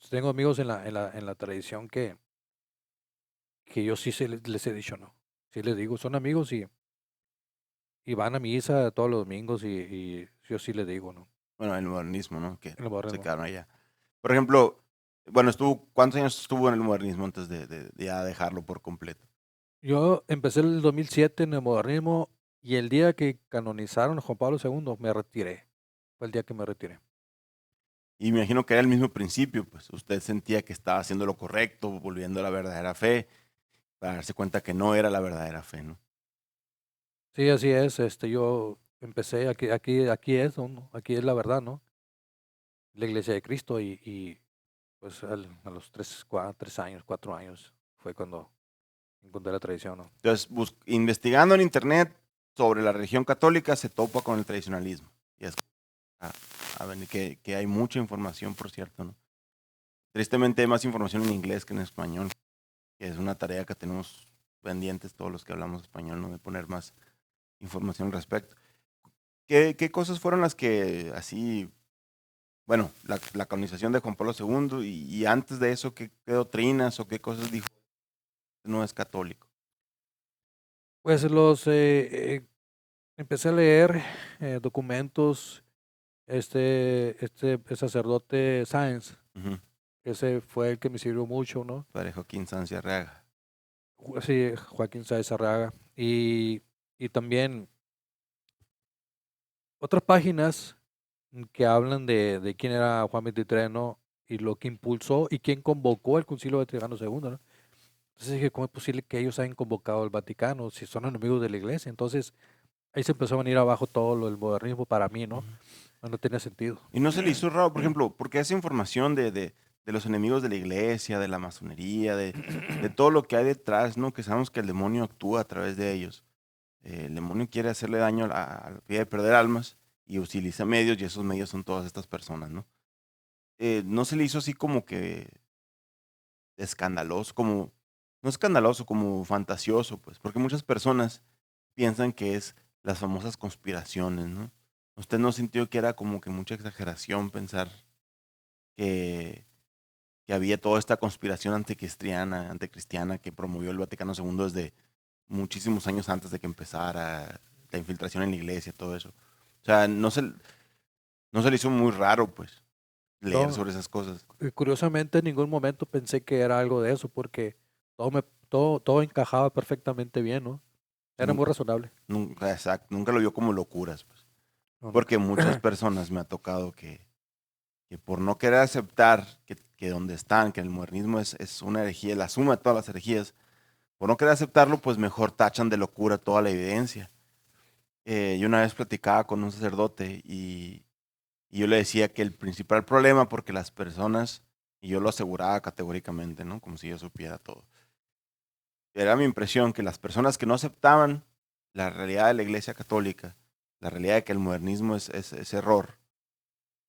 Tengo amigos en la tradición que yo sí les he dicho, ¿no? Sí les digo, son amigos y van a misa todos los domingos y yo sí les digo, ¿no? Bueno, el modernismo, ¿no? Que En el se modernismo. quedaron allá. Por ejemplo, bueno, ¿cuántos años estuvo en el modernismo antes de ya dejarlo por completo? Yo empecé el 2007 en el modernismo y el día que canonizaron a Juan Pablo II me retiré. Fue el día que me retiré. Y me imagino que era el mismo principio, pues usted sentía que estaba haciendo lo correcto, volviendo a la verdadera fe, para darse cuenta que no era la verdadera fe, ¿no? Sí, así es. Yo empecé aquí es, ¿no? Aquí es la verdad, ¿no? La Iglesia de Cristo y pues a los 3 años, 4 años fue cuando encontré la tradición, ¿no? Entonces, investigando en internet sobre la religión católica, se topa con el tradicionalismo. Y es a, a ver, que hay mucha información, por cierto, ¿no? Tristemente hay más información en inglés que en español, que es una tarea que tenemos pendientes todos los que hablamos español, ¿no? De poner más información al respecto. ¿Qué cosas fueron las que así, bueno, la canonización de Juan Pablo II y antes de eso, qué doctrinas o qué cosas dijo no es católico? Pues empecé a leer documentos, el sacerdote Sáenz, Ujú. ese fue el que me sirvió mucho, ¿no? Padre Joaquín Sánchez Arreaga. Sí, Joaquín Sáenz Arraga. Y también otras páginas que hablan de quién era Juan XXIII, ¿no? Y lo que impulsó y quién convocó el Concilio Vaticano II, ¿no? Entonces dije, ¿cómo es posible que ellos hayan convocado al Vaticano si son enemigos de la iglesia? Entonces ahí se empezó a venir abajo todo lo del modernismo para mí, ¿no? Ujú. No tenía sentido. Y no se le hizo raro, por ejemplo, porque esa información de los enemigos de la iglesia, de la masonería, de todo lo que hay detrás, ¿no? Que sabemos que el demonio actúa a través de ellos. El demonio quiere hacerle daño a la vida de perder almas y utiliza medios y esos medios son todas estas personas, ¿no? No se le hizo así como que escandaloso, como, no escandaloso, como fantasioso, pues, porque muchas personas piensan que es las famosas conspiraciones, ¿no? ¿Usted no sintió que era como que mucha exageración pensar que, que había toda esta conspiración anticristiana que promovió el Vaticano II desde muchísimos años antes de que empezara la infiltración en la iglesia, todo eso? sea, no se le hizo muy raro, pues, leer No, sobre esas cosas. curiosamente en ningún momento pensé que era algo de eso, porque todo encajaba perfectamente bien, ¿no? Era muy razonable. Nunca, exacto, nunca lo vio como locuras, pues. No, Porque nunca. muchas personas me ha tocado que por no querer aceptar que donde están, que el modernismo es una herejía, la suma de todas las herejías, por no querer aceptarlo, pues mejor tachan de locura toda la evidencia. Yo una vez platicaba con un sacerdote y yo le decía que el principal problema, porque las personas, y yo lo aseguraba categóricamente, ¿no? Como si yo supiera todo. Era mi impresión que las personas que no aceptaban la realidad de la Iglesia Católica, la realidad de que el modernismo es error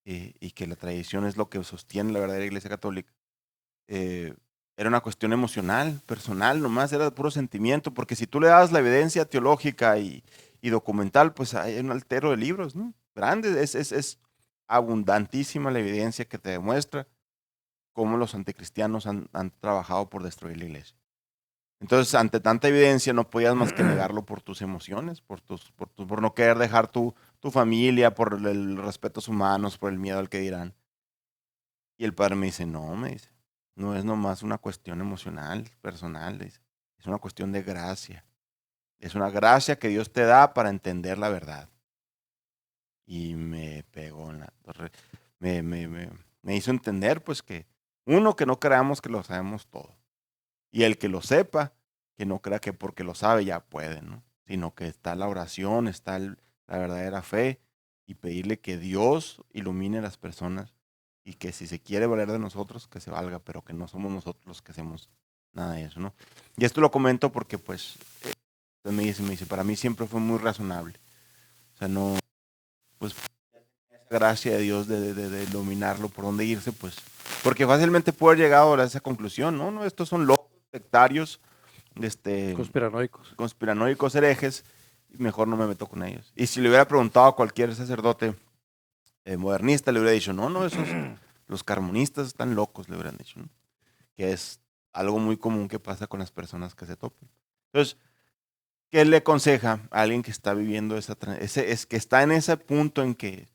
y que la tradición es lo que sostiene la verdadera Iglesia Católica, eh, era una cuestión emocional, personal, nomás era de puro sentimiento, porque si tú le das la evidencia teológica y documental, pues hay un altero de libros, ¿no? Grande, es abundantísima la evidencia que te demuestra cómo los anticristianos han trabajado por destruir la iglesia. Entonces, ante tanta evidencia, no podías más que negarlo por tus emociones, por no querer dejar tu familia, por el respetos humanos, por el miedo al que dirán. Y el padre me dice, no, me dice, no es nomás una cuestión emocional, personal, dice, es una cuestión de gracia. Es una gracia que Dios te da para entender la verdad. Y me pegó en la torre. Me hizo entender, pues, que uno, que no creamos que lo sabemos todo. Y el que lo sepa, que no crea que porque lo sabe ya puede, ¿no? Sino que está la oración, está la verdadera fe y pedirle que Dios ilumine a las personas y que si se quiere valer de nosotros, que se valga, pero que no somos nosotros los que hacemos nada de eso, ¿no? Y esto lo comento porque, pues, me dice, para mí siempre fue muy razonable. O sea, no, pues, esa gracia de Dios de iluminarlo por dónde irse, pues, porque fácilmente puede haber llegado a esa conclusión, ¿no? No, estos son locos, sectarios, este, Conspiranoicos. conspiranoicos, herejes, y mejor no me meto con ellos. Y si le hubiera preguntado a cualquier sacerdote modernista, le hubiera dicho, no, no, esos, los carmonistas están locos, le hubieran dicho, ¿no? Que es algo muy común que pasa con las personas que se topan. Entonces, ¿qué le aconseja a alguien que está viviendo que está en ese punto en que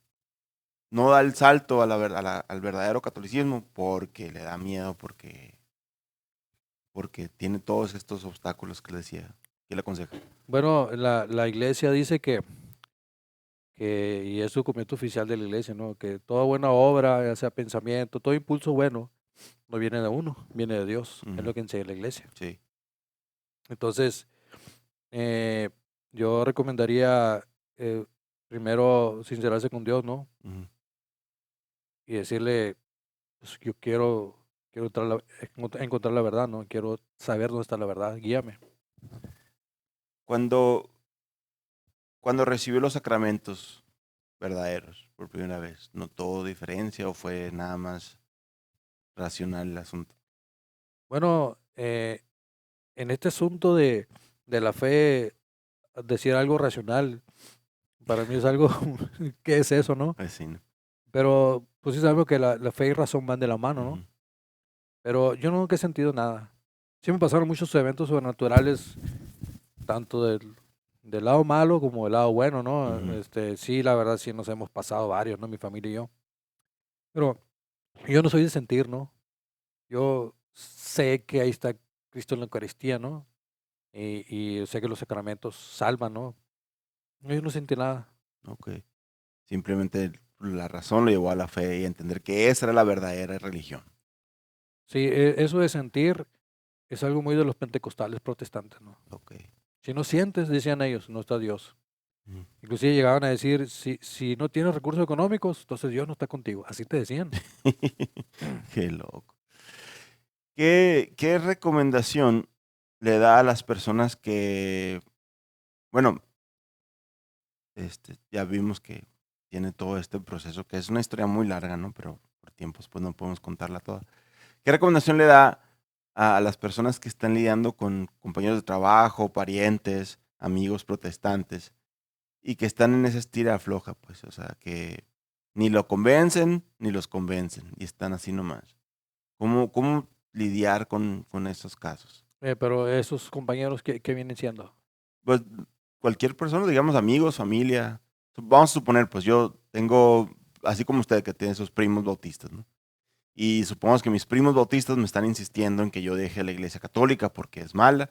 no da el salto a al verdadero catolicismo porque le da miedo, porque tiene todos estos obstáculos que le decía? ¿Qué le aconseja? Bueno, la iglesia dice y es documento oficial de la iglesia, ¿no? Que toda buena obra, ya sea pensamiento, todo impulso bueno, no viene de uno, viene de Dios. Es lo que enseña la iglesia. Sí. Entonces, eh, yo recomendaría primero sincerarse con Dios, ¿no? Ujú. Y decirle, pues, yo quiero encontrar la verdad, ¿no? Quiero saber dónde está la verdad, guíame. Cuando, cuando recibió los sacramentos verdaderos por primera vez, ¿notó diferencia o fue nada más racional el asunto? Bueno, en este asunto de la fe, decir algo racional, para mí es algo, ¿qué es eso, no? Pues sí, ¿no? Pero pues sí sabemos que la fe y razón van de la mano, ¿no? Ujú, Pero yo nunca he sentido nada. Sí me pasaron muchos eventos sobrenaturales, tanto del lado malo como del lado bueno, ¿no? ujú. Sí, la verdad sí nos hemos pasado varios, ¿no? Mi familia y yo. Pero yo no soy de sentir, ¿no? Yo sé que ahí está Cristo en la Eucaristía, ¿no? Y sé que los sacramentos salvan, ¿no? Yo no sentí nada. Ok. Simplemente la razón lo llevó a la fe y a entender que esa era la verdadera religión. Sí, eso de sentir es algo muy de los pentecostales protestantes, ¿no? Ok. Si no sientes, decían ellos, no está Dios. Ujú. Inclusive llegaban a decir, si no tienes recursos económicos, entonces Dios no está contigo. Así te decían. Qué loco. ¿Qué recomendación le da a las personas que, bueno, ya vimos que tiene todo este proceso, que es una historia muy larga, ¿no? Pero por tiempos, pues no podemos contarla toda. ¿Qué recomendación le da a las personas que están lidiando con compañeros de trabajo, parientes, amigos protestantes y que están en esa estira floja, pues, o sea, que ni lo convencen ni los convencen y están así nomás? ¿Cómo lidiar con esos casos? Pero esos compañeros, ¿qué vienen siendo? Pues cualquier persona, digamos amigos, familia, Vamos a suponer, pues yo tengo, así como usted que tiene sus primos bautistas, ¿no? Y supongamos que mis primos bautistas me están insistiendo en que yo deje la iglesia católica porque es mala.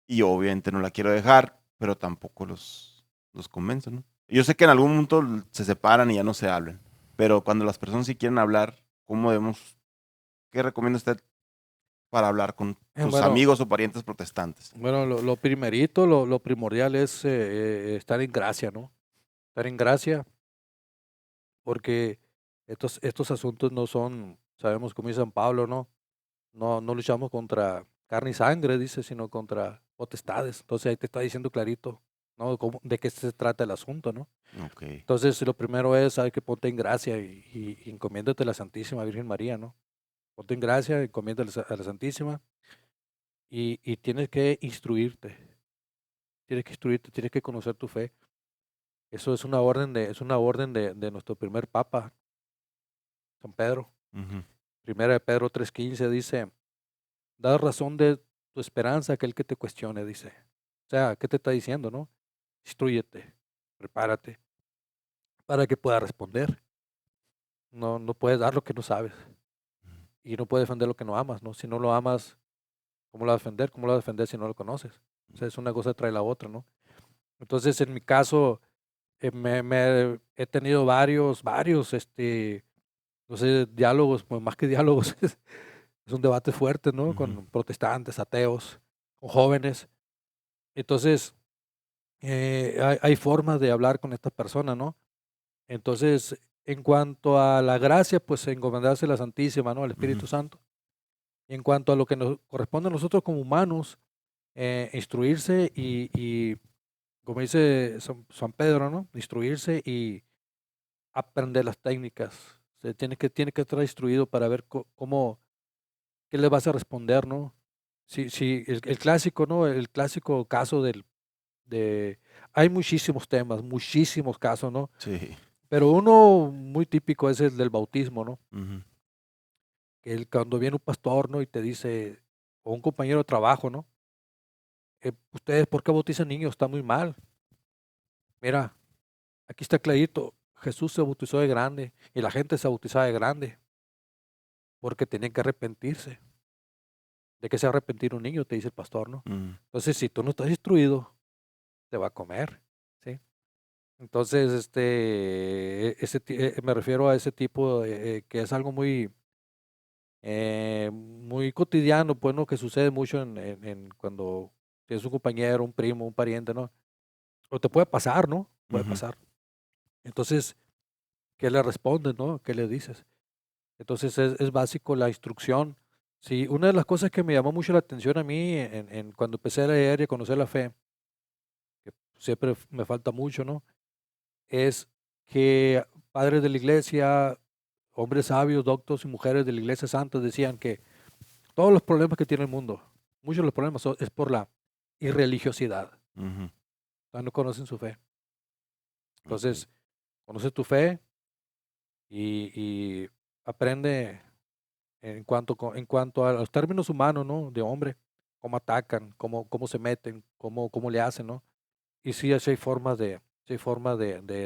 Y yo obviamente no la quiero dejar, pero tampoco los convenzo, ¿no? Yo sé que en algún punto se separan y ya no se hablan. Pero cuando las personas sí quieren hablar, ¿cómo debemos, qué recomienda usted para hablar con sus Bueno, amigos o parientes protestantes? bueno, lo primerito, lo primordial es estar en gracia, ¿no? Estar en gracia, porque estos asuntos no son, sabemos como dice San Pablo, ¿no? No luchamos contra carne y sangre, dice, sino contra potestades. Entonces ahí te está diciendo clarito, ¿no? De qué se trata el asunto, ¿no? Ok. Entonces lo primero es, sabes que ponte en gracia y encomiéndate a la Santísima Virgen María, ¿no? Ponte en gracia, encomiéndate a la Santísima y tienes que instruirte, tienes que conocer tu fe. Eso es una orden de nuestro primer Papa, San Pedro. Ujú, Primera de Pedro 3:15 dice, da razón de tu esperanza a aquel que te cuestione, dice. O sea, ¿qué te está diciendo, no? Instrúyete, prepárate para que pueda responder. No puedes dar lo que no sabes y no puedes defender lo que no amas, ¿no? Si no lo amas, ¿cómo lo vas a defender? ¿Cómo lo vas a defender si no lo conoces? O sea, es una cosa trae la otra, ¿no? Entonces, en mi caso, he tenido varios, no sé, diálogos, pues más que diálogos, es un debate fuerte, ¿no? ujú, Con protestantes, ateos, con jóvenes. Entonces, hay formas de hablar con esta persona, ¿no? Entonces, en cuanto a la gracia, pues encomendarse a la Santísima, ¿no? Al ujú. Espíritu Santo. Y en cuanto a lo que nos corresponde a nosotros como humanos, instruirse y, como dice San Pedro, ¿no? Instruirse y aprender las técnicas. O sea, tiene que estar instruido para ver cómo, qué le vas a responder, ¿no? Si el clásico, ¿no? El clásico caso hay muchísimos casos, ¿no? Sí. Pero uno muy típico es el del bautismo, ¿no? Ujú, Que cuando viene un pastor, ¿no? Y te dice, o un compañero de trabajo, ¿no? Ustedes, ¿por qué bautizan niños? Está muy mal. Mira, aquí está clarito. Jesús se bautizó de grande y la gente se bautizaba de grande porque tenían que arrepentirse. ¿De qué se va a arrepentir un niño? Te dice el pastor, ¿no? ujú. Entonces, si tú no estás instruido, te va a comer, ¿sí? Entonces, me refiero a ese tipo, que es algo muy cotidiano, pues, ¿no? Que sucede mucho cuando tienes un compañero, un primo, un pariente, ¿no? O te puede pasar, ¿no? Puede Ujú, pasar. Entonces, ¿qué le respondes, no? ¿Qué le dices? Entonces, es básico la instrucción. Sí, una de las cosas que me llamó mucho la atención a mí cuando empecé a leer y a conocer la fe, que siempre me falta mucho, ¿no? Es que padres de la iglesia, hombres sabios, doctos y mujeres de la iglesia santa decían que todos los problemas que tiene el mundo, muchos de los problemas es por la irreligiosidad. ujú. O sea, no conocen su fe. Ok. Entonces, conoce tu fe y aprende en cuanto a los términos humanos, ¿no? De hombre, cómo atacan, cómo se meten, cómo le hacen, ¿no? Y sí hay formas de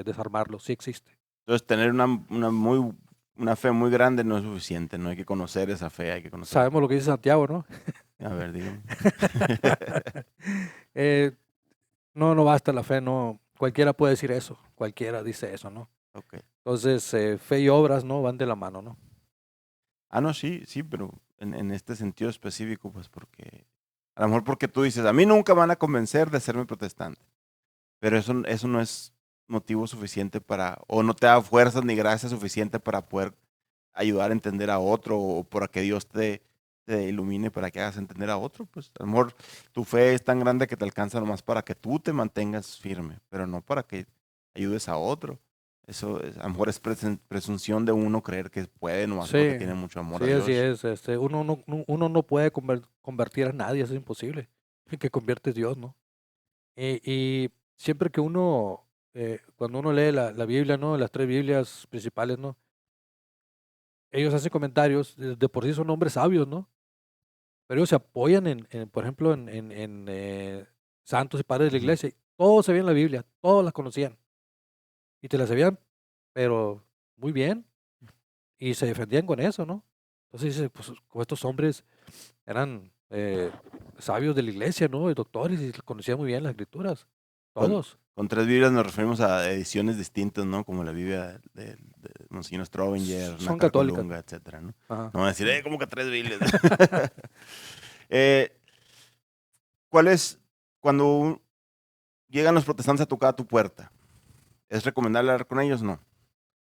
desarmarlo, sí existe. Entonces, tener una fe muy grande no es suficiente, no hay que conocer esa fe, hay que conocer. Sabemos lo que dice Santiago, ¿no? A ver, dígame. Eh, no basta la fe, no. Cualquiera puede decir eso, cualquiera dice eso, ¿no? Ok. Entonces, fe y obras, ¿no? Van de la mano, ¿no? Ah, no, sí, sí, pero en este sentido específico, pues porque, a lo mejor porque tú dices, a mí nunca van a convencer de serme protestante, pero eso no es motivo suficiente para, o no te da fuerzas ni gracia suficiente para poder ayudar a entender a otro o para que Dios te ilumine para que hagas entender a otro, pues a lo mejor tu fe es tan grande que te alcanza nomás para que tú te mantengas firme, pero no para que ayudes a otro. Eso a lo mejor es presunción de uno creer que puede nomás porque Sí, tiene mucho amor a sí, así Dios. es. Uno no puede convertir a nadie, eso es imposible. El que convierte es Dios, ¿no? Y siempre que cuando uno lee la Biblia, ¿no? Las tres Biblias principales, ¿no? Ellos hacen comentarios, de por sí son hombres sabios, ¿no? Pero ellos se apoyan por ejemplo, en santos y padres de la Ujú, iglesia. Todos se veían en la Biblia, todos las conocían. y te la sabían, pero muy bien, y se defendían con eso, ¿no? Entonces dice, pues como estos hombres eran sabios de la iglesia, ¿no? Y doctores, y conocían muy bien las escrituras, Con, todos. con tres Biblias nos referimos a ediciones distintas, ¿no? Como la Biblia de Monsignor Strobinger, Son Nácar católicas. Colunga, etcétera, ¿no? Ajá. No van a decir, ¿cómo que tres Biblias? Eh, ¿Cuál es, cuando llegan los protestantes a tocar a tu puerta, es recomendable hablar con ellos? No.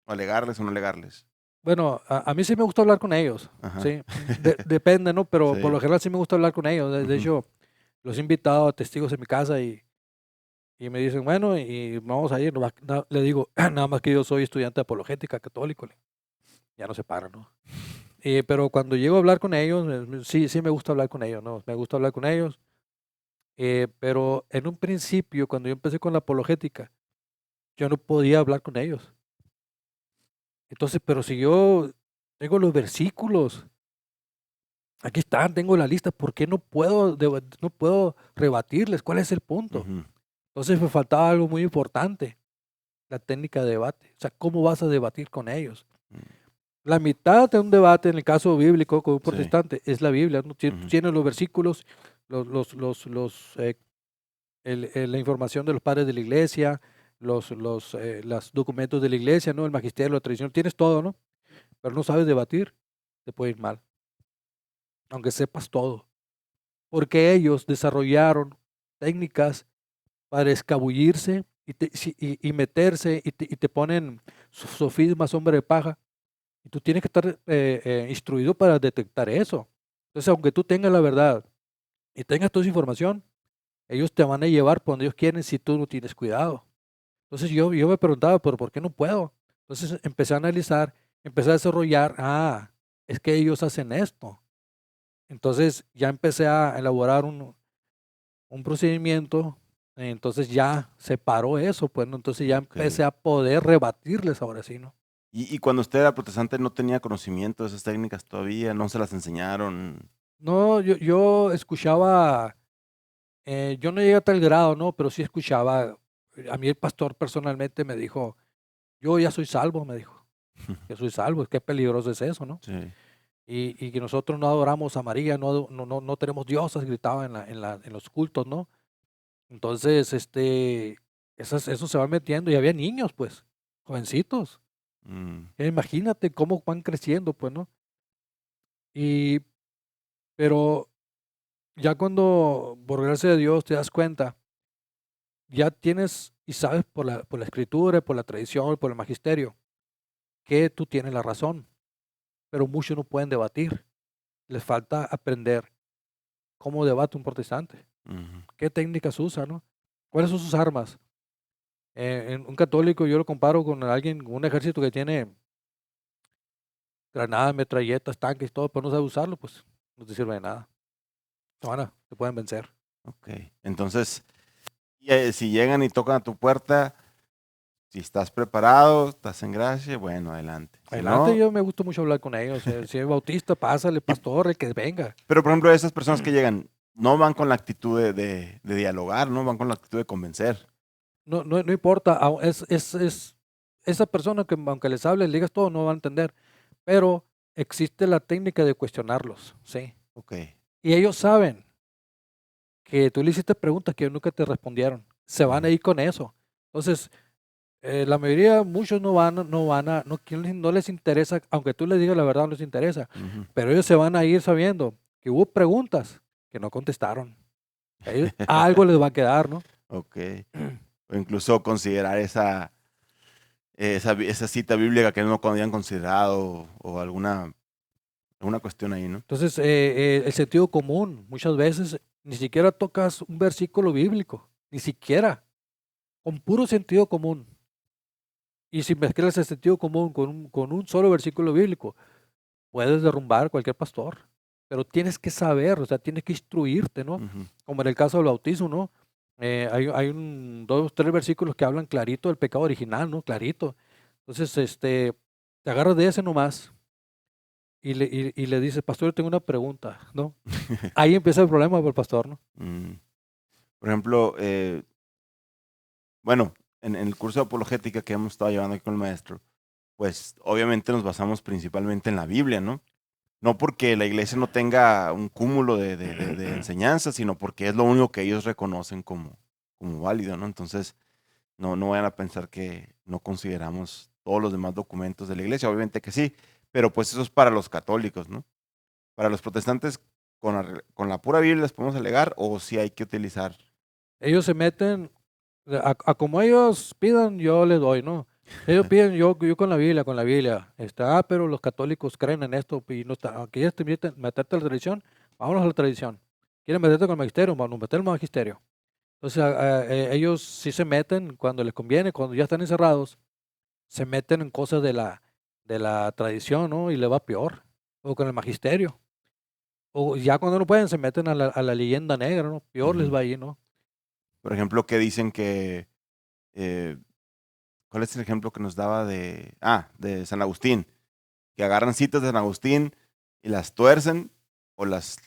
O alegarles o no alegarles. Bueno, a mí sí me gusta hablar con ellos, Ajá. sí. Depende, ¿no? Pero por Sí. lo general sí me gusta hablar con ellos. De Ujú. hecho, los he invitado a testigos en mi casa y me dicen, bueno, y vamos a ir. Le digo, nada más que yo soy estudiante de apologética católico. Ya no se para, ¿no? Pero cuando llego a hablar con ellos, sí me gusta hablar con ellos, ¿no? Me gusta hablar con ellos. Pero en un principio, cuando yo empecé con la apologética, yo no podía hablar con ellos. Entonces, pero si yo tengo los versículos, aquí están, tengo la lista, ¿por qué no puedo rebatirles? ¿Cuál es el punto? Ujú. Entonces me faltaba algo muy importante, la técnica de debate. O sea, ¿cómo vas a debatir con ellos? La mitad de un debate, en el caso bíblico con un Sí. protestante, es la Biblia, ¿no? Ujú. Tienes los versículos, la información de los padres de la iglesia, los documentos de la iglesia, ¿no? El magisterio, la tradición, tienes todo, ¿no? Pero no sabes debatir, te puede ir mal, aunque sepas todo. Porque ellos desarrollaron técnicas para escabullirse y meterse y te ponen sofisma, sombra de paja. Y tú tienes que estar instruido para detectar eso. Entonces, aunque tú tengas la verdad y tengas toda esa información, ellos te van a llevar por donde ellos quieren si tú no tienes cuidado. Entonces yo me preguntaba, ¿pero por qué no puedo? Entonces empecé a analizar, empecé a desarrollar, es que ellos hacen esto. Entonces ya empecé a elaborar un procedimiento, entonces ya se paró eso, pues, ¿no? Entonces ya Ok. empecé a poder rebatirles ahora sí, ¿no? Y cuando usted era protestante no tenía conocimiento de esas técnicas todavía, no se las enseñaron. No, yo escuchaba, yo no llegué a tal grado, ¿no? Pero sí escuchaba, a mí el pastor personalmente me dijo, yo ya soy salvo, me dijo, que soy salvo, qué peligroso es eso, ¿no? Sí. Y que nosotros no adoramos a María, no tenemos diosas, gritaba en los cultos, ¿no? Entonces, eso se va metiendo y había niños, pues, jovencitos. Mm. Imagínate cómo van creciendo, pues, ¿no? Y, pero ya cuando, por gracia de Dios, te das cuenta, ya tienes y sabes por la escritura, por la tradición, por el magisterio, que tú tienes la razón, pero muchos no pueden debatir. Les falta aprender cómo debate un protestante, Ujú. qué técnicas usa, ¿no? ¿Cuáles son sus armas? En un católico yo lo comparo con alguien, un ejército que tiene granadas, metralletas, tanques, todo, pero no sabe usarlo, pues no te sirve de nada. Te pueden vencer. Ok. Entonces, si llegan y tocan a tu puerta, si estás preparado, estás en gracia, bueno, adelante. Si Adelante, no, yo me gusta mucho hablar con ellos. Si es bautista, pásale, y- pastor, el que venga. pero por ejemplo, esas personas que llegan no van con la actitud de dialogar, no van con la actitud de convencer. No importa, esa persona que aunque les hables, le digas todo, no va a entender. Pero existe la técnica de cuestionarlos, ¿sí? Ok. Y ellos saben que tú le hiciste preguntas que nunca te respondieron. Se van a Ujú. ir con eso. Entonces, la mayoría, muchos no les interesa, aunque tú les digas la verdad, no les interesa. Ujú. Pero ellos se van a ir sabiendo que hubo preguntas que no contestaron. Algo les va a quedar, ¿no? Ok. O incluso considerar esa cita bíblica que no habían considerado o alguna cuestión ahí, ¿no? Entonces, el sentido común, muchas veces ni siquiera tocas un versículo bíblico, ni siquiera, con puro sentido común. Y si mezclas el sentido común con un solo versículo bíblico, puedes derrumbar cualquier pastor. Pero tienes que saber, o sea, tienes que instruirte, ¿no? Ujú. Como en el caso del bautismo, ¿no? Hay dos, tres versículos que hablan clarito del pecado original, ¿no? Clarito. Entonces, te agarras de ese nomás y le dices, pastor, yo tengo una pregunta, ¿no? Ahí empieza el problema por el pastor, ¿no? Mm. Por ejemplo, bueno, en el curso de apologética que hemos estado llevando aquí con el maestro, pues obviamente nos basamos principalmente en la Biblia, ¿no? No porque la iglesia no tenga un cúmulo de enseñanzas, sino porque es lo único que ellos reconocen como válido, ¿no? Entonces, no vayan a pensar que no consideramos todos los demás documentos de la iglesia, obviamente que sí, pero pues eso es para los católicos, ¿no? Para los protestantes, con la pura Biblia les podemos alegar o si hay que utilizar. Ellos se meten, a como ellos pidan, yo les doy, ¿no? Ellos piden, yo con la Biblia. Pero los católicos creen en esto y no está. ¿Quieres meterte a la tradición? Vámonos a la tradición. ¿Quieres meterte con el magisterio? Vamos a meter el magisterio. Entonces, ellos sí se meten cuando les conviene, cuando ya están encerrados, se meten en cosas de la tradición, ¿no? Y le va peor. O con el magisterio. O ya cuando no pueden, se meten a la leyenda negra, ¿no? Peor les va ahí, ¿no? Por ejemplo, que dicen que, eh, ¿cuál es el ejemplo que nos daba de San Agustín? Que agarran citas de San Agustín y las tuercen o las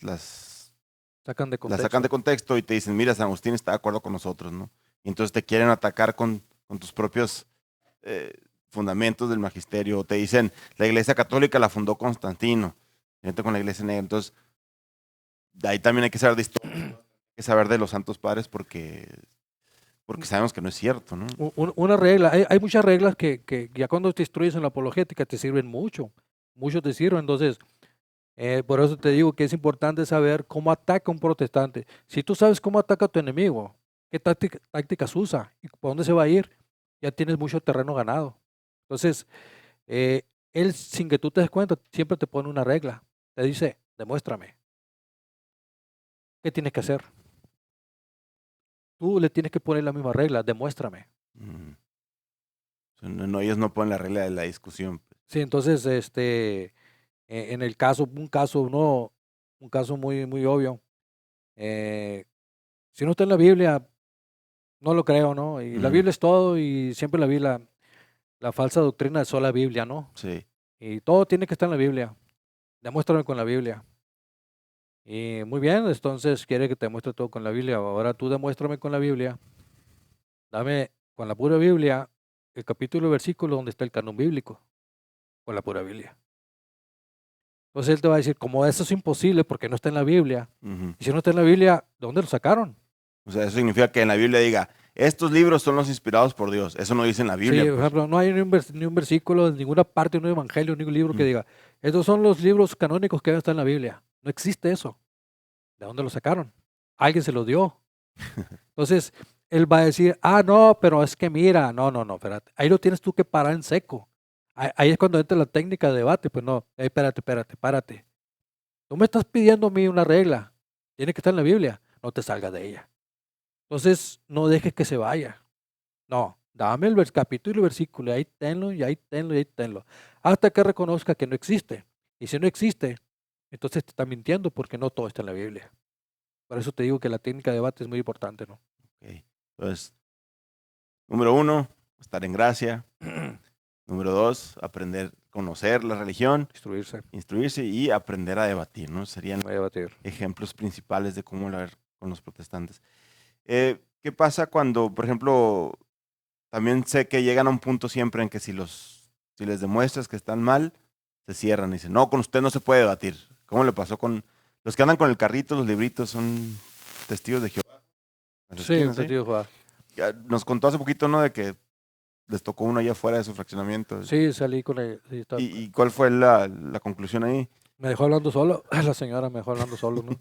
Sacan de sacan de contexto. contexto y te dicen, mira, San Agustín está de acuerdo con nosotros, ¿no? Y entonces te quieren atacar con tus propios eh, fundamentos del magisterio. O te dicen, la iglesia católica la fundó Constantino, y con la iglesia negra. Entonces, de ahí también hay que saber de historia, hay que saber de los santos padres porque sabemos que no es cierto, ¿no? Una regla, hay muchas reglas que ya cuando te instruyes en la apologética te sirven mucho, mucho te sirven. Entonces, por eso te digo que es importante saber cómo ataca un protestante. Si tú sabes cómo ataca a tu enemigo, qué tácticas usa y por dónde se va a ir, ya tienes mucho terreno ganado. Entonces, eh, él, sin que tú te des cuenta, siempre te pone una regla. Te dice, demuéstrame, ¿qué tienes que hacer? Tú le tienes que poner la misma regla, demuéstrame. Mm. No, ellos no ponen la regla de la discusión. Sí, entonces, en el caso, un caso muy, muy obvio. Si no está en la Biblia, no lo creo, ¿no? Y la Biblia es todo y siempre la vi la falsa doctrina de sola Biblia, ¿no? Sí. Y todo tiene que estar en la Biblia. Demuéstrame con la Biblia. Y muy bien, entonces quiere que te muestre todo con la Biblia. Ahora tú demuéstrame con la Biblia. Dame con la pura Biblia el capítulo y versículo donde está el canon bíblico. Con la pura Biblia. Entonces él te va a decir, como eso es imposible porque no está en la Biblia. Ujú. Y si no está en la Biblia, ¿de dónde lo sacaron? O sea, eso significa que en la Biblia diga, estos libros son los inspirados por Dios. Eso no dice en la Sí, Biblia, por pues. ejemplo, no hay ni un versículo, en ninguna parte, ni un evangelio, ni un libro que Mm. diga, estos son los libros canónicos que deben estar en la Biblia. No existe eso. ¿De dónde lo sacaron? Alguien se los dio. Entonces, él va a decir, no, pero es que mira, no, espérate. Ahí lo tienes tú que parar en seco. Ahí es cuando entra la técnica de debate, pues no, espérate, párate. Tú me estás pidiendo a mí una regla, tiene que estar en la Biblia, no te salgas de ella. Entonces, no dejes que se vaya. No, dame el capítulo y versículo, y ahí tenlo, y ahí tenlo, y ahí tenlo. Hasta que reconozca que no existe. Y si no existe, entonces te está mintiendo porque no todo está en la Biblia. Por eso te digo que la técnica de debate es muy importante, ¿no? Ok. Entonces, número 1, estar en gracia. Número 2, aprender, conocer la religión, Instruirse, instruirse y aprender a debatir, ¿no? Serían no debatir. ejemplos principales de cómo hablar con los protestantes. ¿Qué pasa cuando, por ejemplo, también sé que llegan a un punto siempre en que si les demuestras que están mal, se cierran y dicen, no, con usted no se puede debatir. ¿Cómo le pasó con los que andan con el carrito, los libritos, son testigos de Jehová? Las Sí, esquinas, te ¿sí? digo, Jehová. Ya nos contó hace poquito, ¿no? De que les tocó uno allá afuera de su fraccionamiento. Sí, salí con él. Sí, ¿Y cuál fue la conclusión ahí? me dejó hablando solo. La señora me dejó hablando solo, ¿no?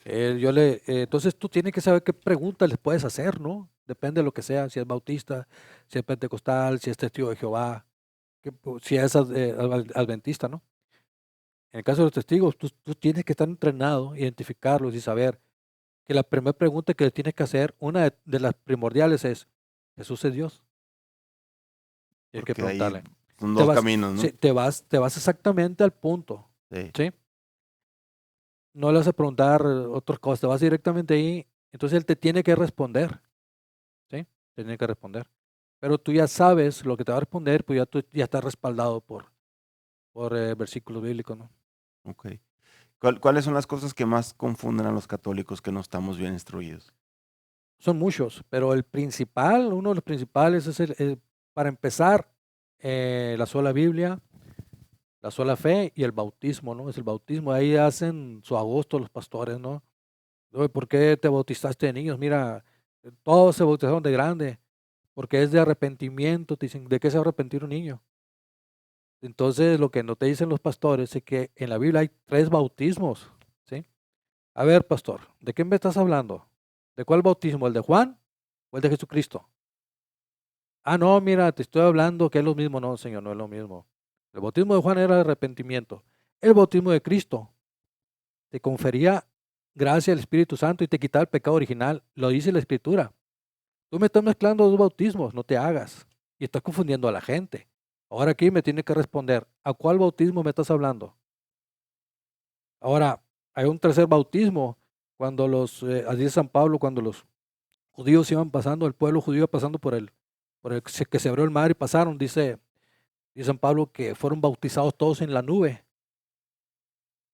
Entonces tú tienes que saber qué preguntas les puedes hacer, ¿no? Depende de lo que sea, si es bautista, si es pentecostal, si es testigo de Jehová, si es adventista, ¿no? En el caso de los testigos, tú tienes que estar entrenado, identificarlos y saber que la primera pregunta que les tienes que hacer, una de las primordiales es, ¿Jesús es Dios? Tienes que Porque ahí preguntarle. son Te dos vas, caminos, ¿no? sí, te vas exactamente al punto, Sí. ¿sí? No le vas a preguntar otras cosas, te vas directamente ahí, entonces él te tiene que responder, ¿sí? Te tiene que responder. Pero tú ya sabes lo que te va a responder, pues tú ya estás respaldado por versículos bíblicos, ¿no? Ok. ¿Cuáles son las cosas que más confunden a los católicos que no estamos bien instruidos? son muchos, pero el principal, uno de los principales es para empezar, la sola Biblia, la sola fe y el bautismo, ¿no? Es el bautismo. Ahí hacen su agosto los pastores, ¿no? Oye, ¿por qué te bautizaste de niños? Mira, todos se bautizaron de grande, porque es de arrepentimiento. Te dicen, ¿de qué se va a arrepentir un niño? Entonces, lo que no te dicen los pastores es que en la Biblia hay 3 bautismos, ¿sí? A ver, pastor, ¿de qué me estás hablando? ¿De cuál bautismo? ¿El de Juan o el de Jesucristo? Ah, no, mira, te estoy hablando que es lo mismo. No, Señor, no es lo mismo. El bautismo de Juan era de arrepentimiento. El bautismo de Cristo te confería gracia al Espíritu Santo y te quitaba el pecado original. Lo dice la Escritura. Tú me estás mezclando 2 bautismos, no te hagas. Y estás confundiendo a la gente. Ahora aquí me tiene que responder, ¿a cuál bautismo me estás hablando? Ahora, hay un tercer bautismo, cuando así dice San Pablo, cuando los judíos iban pasando, el pueblo judío iba pasando por el que se abrió el mar y pasaron, dice San Pablo que fueron bautizados todos en la nube.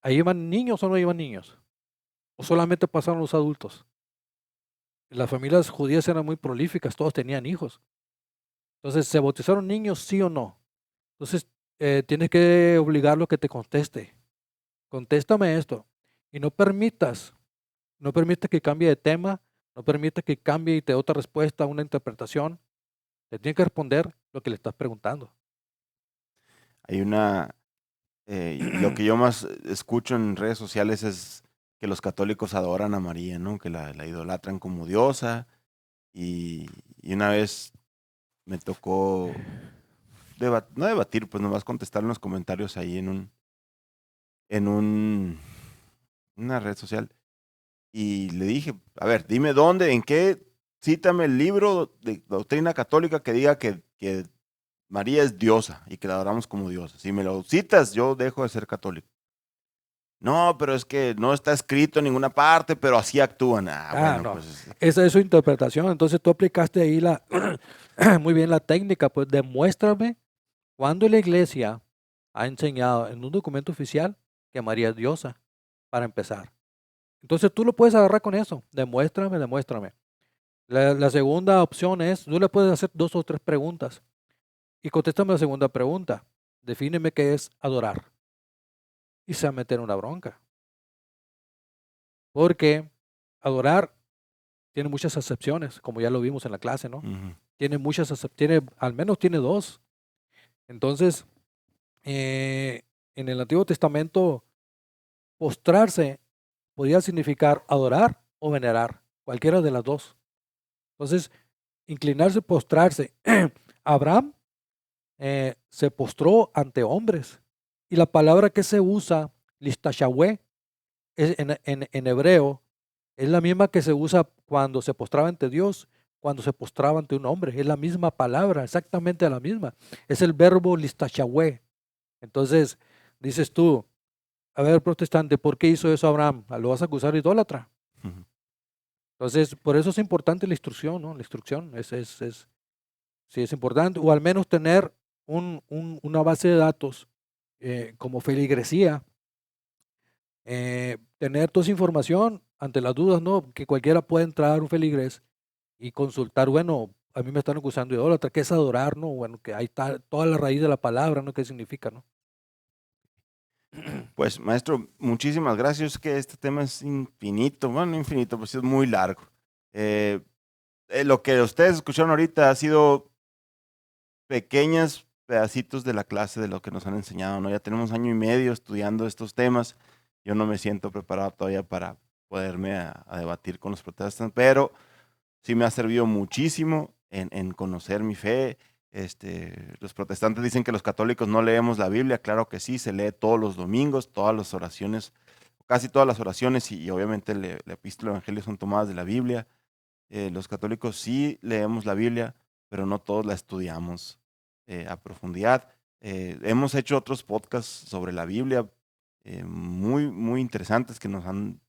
¿Ahí iban niños o no iban niños? ¿O solamente pasaron los adultos? Las familias judías eran muy prolíficas, todos tenían hijos. Entonces, ¿se bautizaron niños, sí o no? Entonces, tienes que obligarlo a que te conteste. Contéstame esto. Y no permitas que cambie de tema, no permitas que cambie y te dé otra respuesta, una interpretación. Te tiene que responder lo que le estás preguntando. Hay lo que yo más escucho en redes sociales es que los católicos adoran a María, ¿no? Que la idolatran como diosa. Y una vez me tocó no debatir, pues nomás contestar en los comentarios ahí en una red social. Y le dije, a ver, dime dónde, en qué, cítame el libro de doctrina católica que diga que María es diosa y que la adoramos como diosa. Si me lo citas, yo dejo de ser católico. No, pero es que no está escrito en ninguna parte, pero así actúan. Bueno, No. pues Esa es su interpretación. Entonces tú aplicaste ahí muy bien la técnica. Pues demuéstrame cuándo la iglesia ha enseñado en un documento oficial que María es diosa, para empezar. Entonces tú lo puedes agarrar con eso. Demuéstrame. La segunda opción es, tú le puedes hacer 2 o 3 preguntas y contéstame la segunda pregunta. Defíneme qué es adorar. Y se va a meter en una bronca. Porque adorar tiene muchas acepciones, como ya lo vimos en la clase, ¿no? ujú. Al menos tiene 2. Entonces, en el Antiguo Testamento, postrarse podía significar adorar o venerar, cualquiera de las 2. Entonces, inclinarse, postrarse. Abraham se postró ante hombres. Y la palabra que se usa, listashahue, en hebreo, es la misma que se usa cuando se postraba ante Dios, cuando se postraba ante un hombre. Es la misma palabra, exactamente la misma. Es el verbo listashahue. Entonces, dices tú, a ver, protestante, ¿por qué hizo eso Abraham? ¿Lo vas a acusar de idólatra? Ujú. Entonces, por eso es importante la instrucción, ¿no? La instrucción sí es importante, o al menos tener una base de datos como feligresía, tener toda esa información ante las dudas, ¿no? Que cualquiera puede entrar a un feligres y consultar, bueno, a mí me están acusando de idólatra, ¿qué es adorar, no? Bueno, que ahí está toda la raíz de la palabra, ¿no? ¿Qué significa, no? Pues, maestro, muchísimas gracias. Es que este tema es infinito. Bueno, no infinito, pues es muy largo. Eh, lo que ustedes escucharon ahorita ha sido pequeños pedacitos de la clase de lo que nos han enseñado, ¿no? Ya tenemos 1 año y medio estudiando estos temas. Yo no me siento preparado todavía para poderme a debatir con los protestantes, pero sí me ha servido muchísimo en conocer mi fe. Los protestantes dicen que los católicos no leemos la Biblia. Claro que sí, se lee todos los domingos, todas las oraciones, casi todas las oraciones y obviamente la epístola y el evangelio son tomadas de la Biblia. Los católicos sí leemos la Biblia, pero no todos la estudiamos a profundidad. Hemos hecho otros podcasts sobre la Biblia muy, muy interesantes que nos han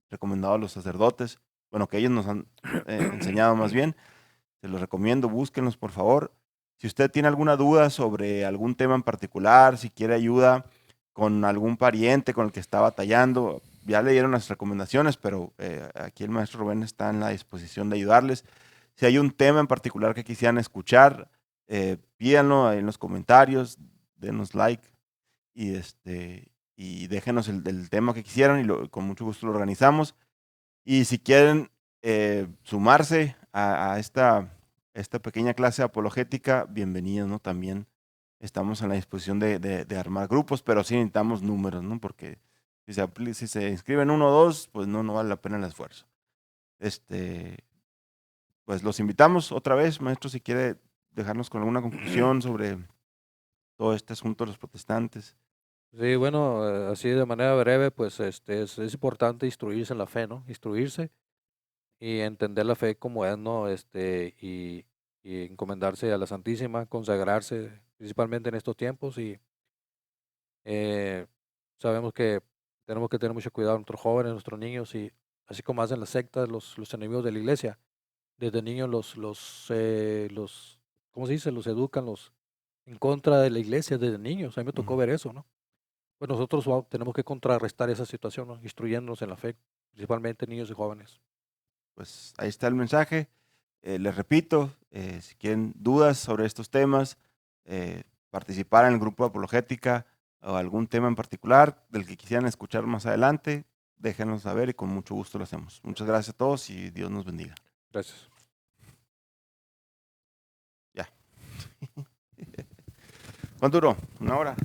recomendado los sacerdotes, bueno, que ellos nos han enseñado más bien. Se los recomiendo, búsquenlos por favor. Si usted tiene alguna duda sobre algún tema en particular, si quiere ayuda con algún pariente con el que está batallando, ya leyeron las recomendaciones, pero aquí el maestro Rubén está en la disposición de ayudarles. Si hay un tema en particular que quisieran escuchar, pídanlo ahí en los comentarios, denos like y déjenos el tema que quisieran y con mucho gusto lo organizamos. Y si quieren sumarse a esta pequeña clase apologética, bienvenidos, ¿no? También estamos en la disposición de armar grupos, pero sí necesitamos números, ¿no? Porque si se inscriben uno o dos, pues no vale la pena el esfuerzo. Pues los invitamos otra vez, maestro, si quiere dejarnos con alguna conclusión sobre todo este asunto de los protestantes. Sí, bueno, así de manera breve, pues es importante instruirse en la fe, ¿no? Instruirse y entender la fe como es, ¿no? Y encomendarse a la Santísima, consagrarse, principalmente en estos tiempos. Y eh, sabemos que tenemos que tener mucho cuidado a nuestros jóvenes, a nuestros niños, y así como hacen las sectas, los enemigos de la iglesia, desde niños ¿cómo se dice? Los educan en contra de la iglesia desde niños. A mí me tocó ver eso, ¿no? Pues nosotros tenemos que contrarrestar esa situación, ¿no? Instruyéndonos en la fe, principalmente niños y jóvenes. Pues ahí está el mensaje. Les repito, si quieren dudas sobre estos temas, participar en el grupo de apologética o algún tema en particular del que quisieran escuchar más adelante, déjenos saber y con mucho gusto lo hacemos. Muchas gracias a todos y Dios nos bendiga. Gracias. Ya. ¿Cuánto duró? ¿Una hora?